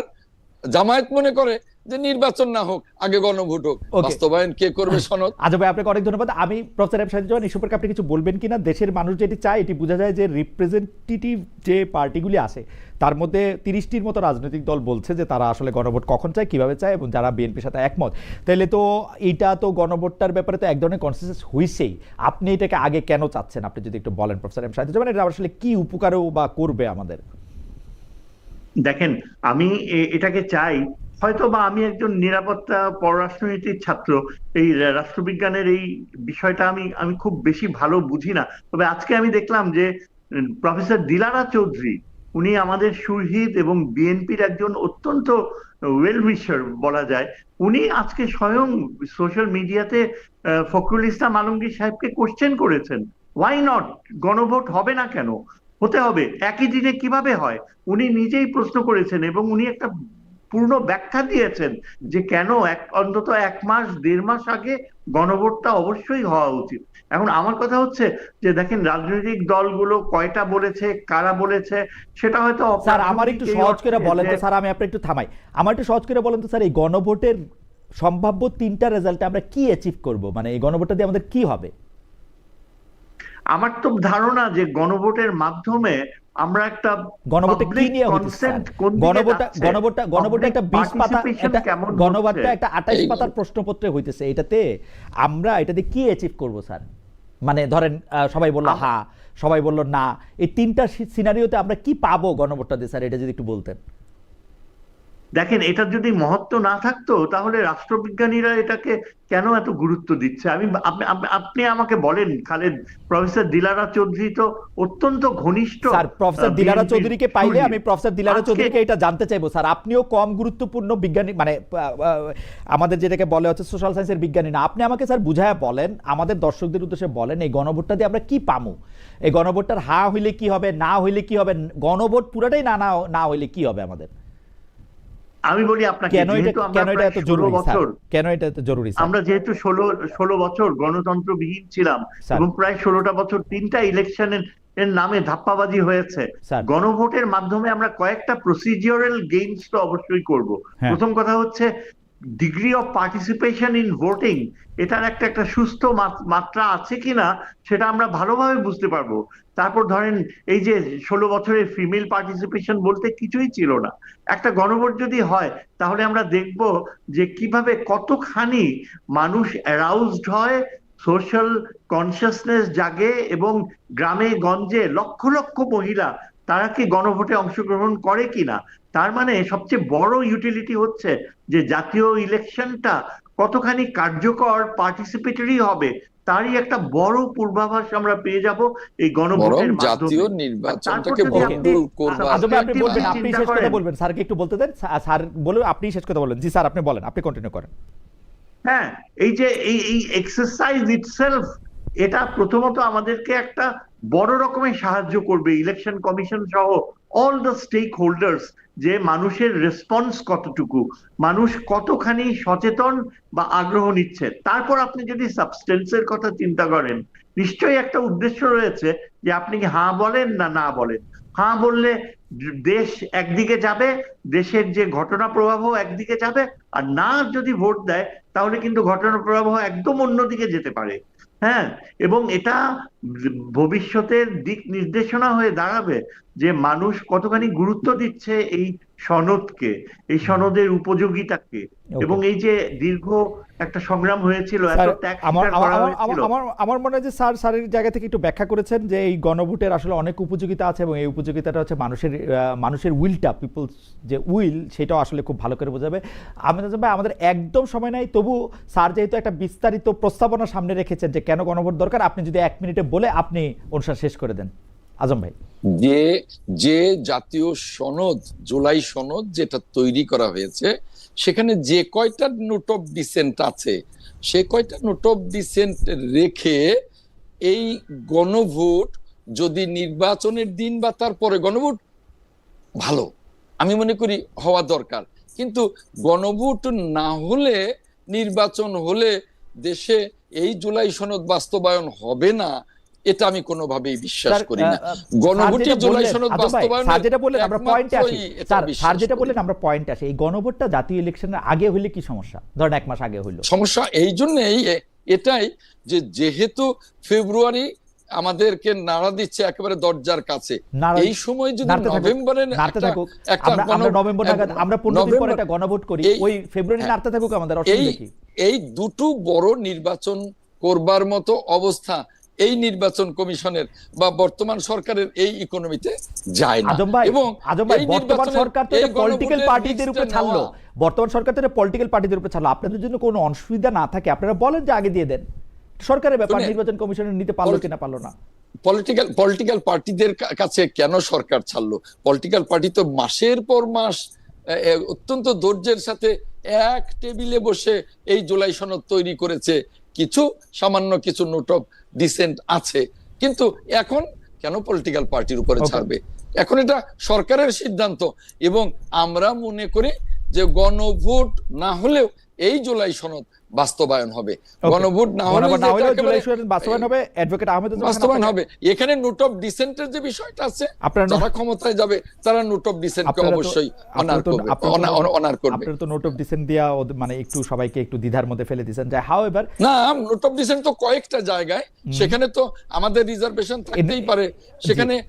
জামায়াত মনে করে যে নির্বাচন না হোক, আগে গণভোট হোক। বাস্তবায়ন কে করবে সনদ? আজম ভাই আপনাকে অনেক ধন্যবাদ। আমি প্রফেসর এম শাহিদুজ্জামান, এই সম্পর্কে আপনি কিছু বলবেন কিনা? দেশের মানুষ যেটি চায় এটি বোঝা যায় যে রিপ্রেজেন্টেটিভ যে পার্টিগুলি আছে তার মধ্যে 30টির মতো রাজনৈতিক দল বলছে যে তারা আসলে গণভোট কখন চায়, কিভাবে চায়, এবং যারা বিএনপির সাথে একমত। তাহলে তো এইটা তো গণভোটটার ব্যাপারে তো এক ধরনের কনসেনসাস হইছেই। আপনি এটাকে আগে কেন চাচ্ছেন আপনি যদি একটু বলেন প্রফেসর এম শাহিদুজ্জামান, এটা আসলে কি উপকারও বা করবে আমাদের? দেখেন, আমি এটাকে চাই, হয়তো বা আমি একজন নিরাপত্তা পররাষ্ট্রনীতির ছাত্র, এই রাষ্ট্রবিজ্ঞানের এই বিষয়টা আমি খুব বেশি ভালো বুঝি না। তবে আজকে আমি দেখলাম যে প্রফেসর দিলারা চৌধুরী, উনি আমাদের সুরহিত এবং বিএনপির একজন অত্যন্ত ওয়েল উইশার বলা যায়, উনি আজকে স্বয়ং সোশ্যাল মিডিয়াতে ফখরুল ইসলাম আলমগীর সাহেবকে কোশ্চেন করেছেন, ওয়াই নট, গণভোট হবে না কেন? হতে হবে। একই দিনে কিভাবে হয়? উনি নিজেই প্রশ্ন করেছেন এবং উনি একটা পূর্ণ ব্যাখ্যা দিয়েছেন যে কেন অন্তত 1 মাস 1.5 মাস আগে গণভোটটা অবশ্যই হওয়া উচিত। এখন আমার কথা হচ্ছে যে দেখেন, রাজনৈতিক দলগুলো কয়টা বলেছে, কারা বলেছে, সেটা হয়তো স্যার আমার একটু অপ্রাসঙ্গিক এই সহজ করে অর্থে বলেন তো যে স্যার, আমি আপনার একটু থামাই, আমার একটু সহজ করে বলেন তো স্যার, এই গণভোটের সম্ভাব্য 3টা রেজাল্টে আমরা কি অ্যাচিভ করব, মানে এই গণভোটটা দিয়ে আমাদের কি হবে? আমার তো ধারণা যে গণভোটের মাধ্যমে আমরা একটা গণভোটে কি পাবলিক নিয়ে হচ্ছে স্যার? কনসেন্ট কোন দিকে যাচ্ছে, গণভোটটা একটা 20 পাতা, পার্টিসিপেশন একটা কেমন গণভোটটা হচ্ছে, একটা 28 এই পাতার প্রশ্নপত্রে হইতেছে, এটাতে আমরা এটাতে কি অ্যাচিভ করব স্যার? মানে ধরেন সবাই বলল হ্যাঁ, সবাই বলল না, এই 3টা সিনারিওতে আমরা কি পাবো গণভোটটা দিয়ে স্যার, এটা যদি একটু বলতেন। দেখেন এটার যদি মহত্ব না থাকতো তাহলে রাষ্ট্রবিজ্ঞানীরা এটাকে কেন এত গুরুত্ব দিচ্ছে? আপনি আমাকে বলেন খালেদ, প্রফেসর দিলারা চৌধুরী তো অত্যন্ত ঘনিষ্ঠ স্যার প্রফেসর দিলারা BNP চৌধুরীকে পাইলে আমি প্রফেসর দিলারা আজকে চৌধুরীকে এটা জানতে চাইবো স্যার, আপনিও কম গুরুত্বপূর্ণ বিজ্ঞানী, মানে আমাদের যেটাকে বলে হচ্ছে সোশ্যাল সায়েন্সের বিজ্ঞানী না, আপনি আমাকে স্যার বুঝায় বলেন, আমাদের দর্শকদের উদ্দেশ্যে বলেন এই গণভোটটা দিয়ে আমরা কি পামু, এই গণভোটটার হ্যাঁ হইলে কি হবে, না হইলে কি হবে, গণভোট পুরাটাই না না না হইলে কি হবে আমাদের? আমি বলি আপনাকে, কেন এটা যেহেতু আমরা কেন এটা প্রায় এত 16 জরুরি স্যার, বছর কেন এটা এত জরুরি স্যার? আমরা যেহেতু 16 বছর গণতন্ত্রবিহীন ছিলাম স্যার। এবং প্রায় 16টা বছর 3টা ইলেকশনের নামে ধাপ্পাবাজি হয়েছে, স্যার। গণভোটের মাধ্যমে আমরা কয়েকটা প্রসিডিউরাল গেইনস তো অবশ্যই করব। হ্যাঁ। প্রথম কথা হচ্ছে degree of participation in voting, এটার একটা সুস্থ মাত্রা আছে কিনা সেটা আমরা ভালোভাবে বুঝতে পারবো। তারপর ধরেন এই যে 16 বছরের ফিমেল পার্টিসিপেশন বলতে কিছুই ছিল না, একটা গণভোট যদি হয় তাহলে আমরা দেখব যে কিভাবে কতখানি মানুষ অ্যারাউজড হয়, সোশ্যাল কনসিয়াসনেস জাগে, এবং গ্রামে গঞ্জে লক্ষ লক্ষ মহিলা তারা কি গণভোটে অংশগ্রহণ করে কিনা। তার মানে সবচেয়ে বড় ইউটিলিটি হচ্ছে যে জাতীয় ইলেকশনটা কতখানি কার্যকর, পার্টিসিপেটরি হবে, তারই একটা বড় পূর্বাভাস আমরা পেয়ে যাব এই বরং গণভোটের জাতীয় মাধ্যমে। নির্বাচনটাকে তারপর যদি আপনি ভণ্ডুল করবার আজম ভাই, আপনি perspective বলবেন, নিয়ে আপনি চিন্তা শেষ কথা করেন। বলবেন, স্যারকে একটু বলতে দেন, স্যার বলুন, আপনি শেষ কথা বলেন। জি স্যার আপনি বলেন, আপনি কন্টিনিউ করেন। হ্যাঁ, এই যে এই এক্সারসাইজ ইটসেলফ, এটা প্রথমত আমাদেরকে একটা বড় রকমের সাহায্য করবে, ইলেকশন কমিশন সহ অল দ্য স্টেক হোল্ডার্স, যে মানুষের রেসপন্স কতটুকু, মানুষ কতখানি সচেতন বা আগ্রহ নিচ্ছে। তারপর আপনি যদি সাবস্টেন্সের কথা চিন্তা করেন, নিশ্চয়ই একটা উদ্দেশ্য রয়েছে যে আপনি কি হ্যাঁ বলেন না না বলেন। হ্যাঁ বললে দেশ একদিকে যাবে, দেশের যে ঘটনা প্রবাহ একদিকে যাবে, আর না যদি ভোট দেয় তাহলে কিন্তু ঘটনা প্রবাহ একদম অন্যদিকে যেতে পারে। হ্যাঁ, এবং এটা ভবিষ্যতের দিক নির্দেশনা হয়ে দাঁড়াবে যে মানুষ কতখানি গুরুত্ব দিচ্ছে এই সনদকে, এই সনদের উপযোগিতাকে, এবং এই যে দীর্ঘ একটা সংগ্রাম হয়েছিল, এত স্যার ত্যাগ আমার স্বীকার করা আমার হয়েছিল। আমার আমার মনে হয় যে স্যারের জায়গা থেকে একটু ব্যাখ্যা করেছেন যে এই গণভোটের আসলে অনেক উপযোগিতা আছে, এবং এই উপযোগিতাটা হচ্ছে মানুষের উইলটা, পিপলস যে উইল, সেটাও আসলে খুব ভালো করে বোঝাবে। আমাদের একদম সময় নাই, তবু স্যার যেহেতু একটা বিস্তারিত প্রস্তাবনা সামনে রেখেছেন যে কেন গণভোট দরকার, আপনি যদি 1 মিনিটে বলে আপনি অনুষ্ঠান শেষ করে দেন আজম ভাই। যে জাতীয় সনদ, জুলাই সনদ যেটা তৈরি করা হয়েছে, সেখানে যে কয়টা নোট অফ ডিসেন্ট আছে, সে কয়টা নোট অফ ডিসেন্ট রেখে এই গণভোট যদি নির্বাচনের দিন বা তারপরে গণভোট ভালো, আমি মনে করি হওয়া দরকার। কিন্তু গণভোট না হলে, নির্বাচন হলে দেশে এই জুলাই সনদ বাস্তবায়ন হবে না, এটা আমি কোনোভাবেই বিশ্বাস করি না। গণভোটে জুলাই সনদ বাস্তবায়ন, স্যার যেটা বললেন আমরা পয়েন্টে আসি, স্যার যেটা বললেন না। আমরা পয়েন্টে আসি, এই গণভোটটা জাতীয় ইলেকশনের আগে হইলে কি সমস্যা? ধরেন 1 মাস আগে হইলো সমস্যা এই জন্যই, এটাই যে যেহেতু ফেব্রুয়ারি আমাদেরকে নাড়া দিচ্ছে একেবারে দরজার কাছে, এই সময় যদি নভেম্বরের আমরা নভেম্বর নাগাদ আমরা 15 দিন পরে একটা গণভোট করি, ওই ফেব্রুয়ারি নাড়তে থাকুক, আমাদের অসুবিধা কি? এই দুটো বড় নির্বাচন করবার মতো অবস্থা এই নির্বাচন কমিশনের বা বর্তমান সরকারের এই ইকোনমিতে যায় না। এবং বর্তমান সরকার তো পলিটিক্যাল পার্টিদের উপরে ছাড়লো, বর্তমান সরকার তো পলিটিক্যাল পার্টিদের উপরে ছাড়লো। আপনাদের জন্য কোনো অসুবিধা না থাকে আপনারা বলেন যে আগে দিয়ে দেন, সরকারের ব্যাপার, নির্বাচন কমিশনের নিতে পারলো কিনা পারলো না। পলিটিক্যাল পার্টিদের কাছে কেন সরকার ছাড়লো? পলিটিক্যাল পার্টি তো মাসের পর মাস অত্যন্ত ধৈর্যের সাথে এক টেবিলে বসে এই জুলাই সনদ তৈরি করেছে, কিছু সামান্য কিছু নোট অফ ডিসেন্ট আছে, কিন্তু এখন কেন পলিটিক্যাল পার্টির উপরে ছাড়বে? এখন এটা সরকারের সিদ্ধান্ত, এবং আমরা মনে করি যে গণভোট না হলেও এই জুলাই সনদ বাস্তবায়ন হবে। Okay. গণভোট না হলে গণভোট না হলেও একেবারে জুলাই সনদ বাস্তবায়ন হবে। অ্যাডভোকেট আহমেদুজ্জামান খান, বাস্তবায়ন আপনাকে- হবে। এখানে নোট অফ ডিসেন্টের যে বিষয়টা আছে, আপনারা যারা ক্ষমতায় যাবে তারা নোট অফ ডিসেন্টকে আপনারা তো- অবশ্যই অনার করবে, অনার করবে। আপনারা তো নোট অফ ডিসেন্ট দিয়া মানে একটু সবাইকে একটু দ্বিধার মধ্যে ফেলে দিয়েছেন। যে হাউএভার না, নোট অফ ডিসেন্ট তো কয়েকটা জায়গায়, সেখানে তো আমাদের রিজার্ভেশন থাকতেই পারে। সেখানে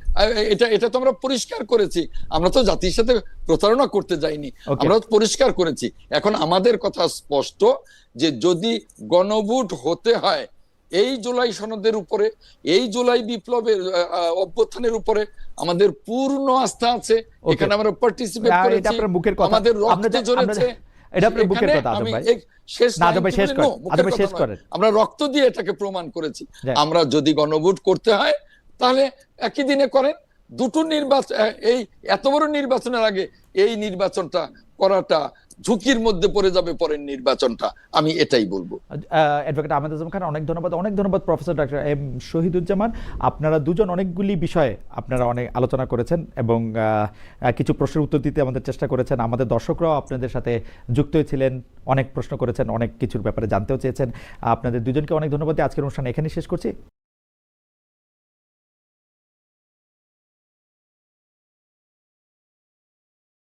এটা তো আমরা পরিষ্কার করেছি। আমরা তো জাতির সাথে প্রতারণা করতে যাইনি, Okay. আমরা তো পরিষ্কার করেছি। এখন আমাদের কথা স্পষ্ট যে যদি গণভোট হতে হয় এই জুলাই সনদের উপরে, এই জুলাই বিপ্লবের অভ্যুত্থানের উপরে আমাদের পূর্ণ আস্থা আছে। Okay. এখানে আমরা পার্টিসিপেট এটা করেছি, আপনার মুখের কথা। আমাদের রক্ত আমরা- ঝরেছে। এটা আপনার মুখের এখানে কথা, আজম আমি ভাই। শেষ না, আজম ভাই, লাইন শেষ তুলে করেন। নো, মুখের আজম ভাই, কথা শেষ নয়। করেন। আমরা রক্ত দিয়ে এটাকে প্রমাণ করেছি। যাই। আমরা যদি গণভোট করতে হয় তাহলে একই দিনে করেন। দুটো নির্বাচন, এই এত বড় নির্বাচনের আগে এই নির্বাচনটা করাটা ঝুঁকির মধ্যে পড়ে যাবে পরের নির্বাচনটা, আমি এটাই বলবো। অ্যাডভোকেট আহমেদুজ্জামান খান, অনেক ধন্যবাদ প্রফেসর ডক্টর এম শহীদুজ্জামান। আপনারা দুজন অনেকগুলি বিষয়ে আপনারা অনেক আলোচনা করেছেন এবং কিছু প্রশ্নের উত্তর দিতে আমাদের চেষ্টা করেছেন। আমাদের দর্শকরাও আপনাদের সাথে যুক্ত হয়েছিলেন, অনেক প্রশ্ন করেছেন, অনেক কিছুর ব্যাপারে জানতেও চেয়েছেন। আপনাদের দুজনকে অনেক ধন্যবাদ দিয়ে আজকের অনুষ্ঠান এখানেই শেষ করছি।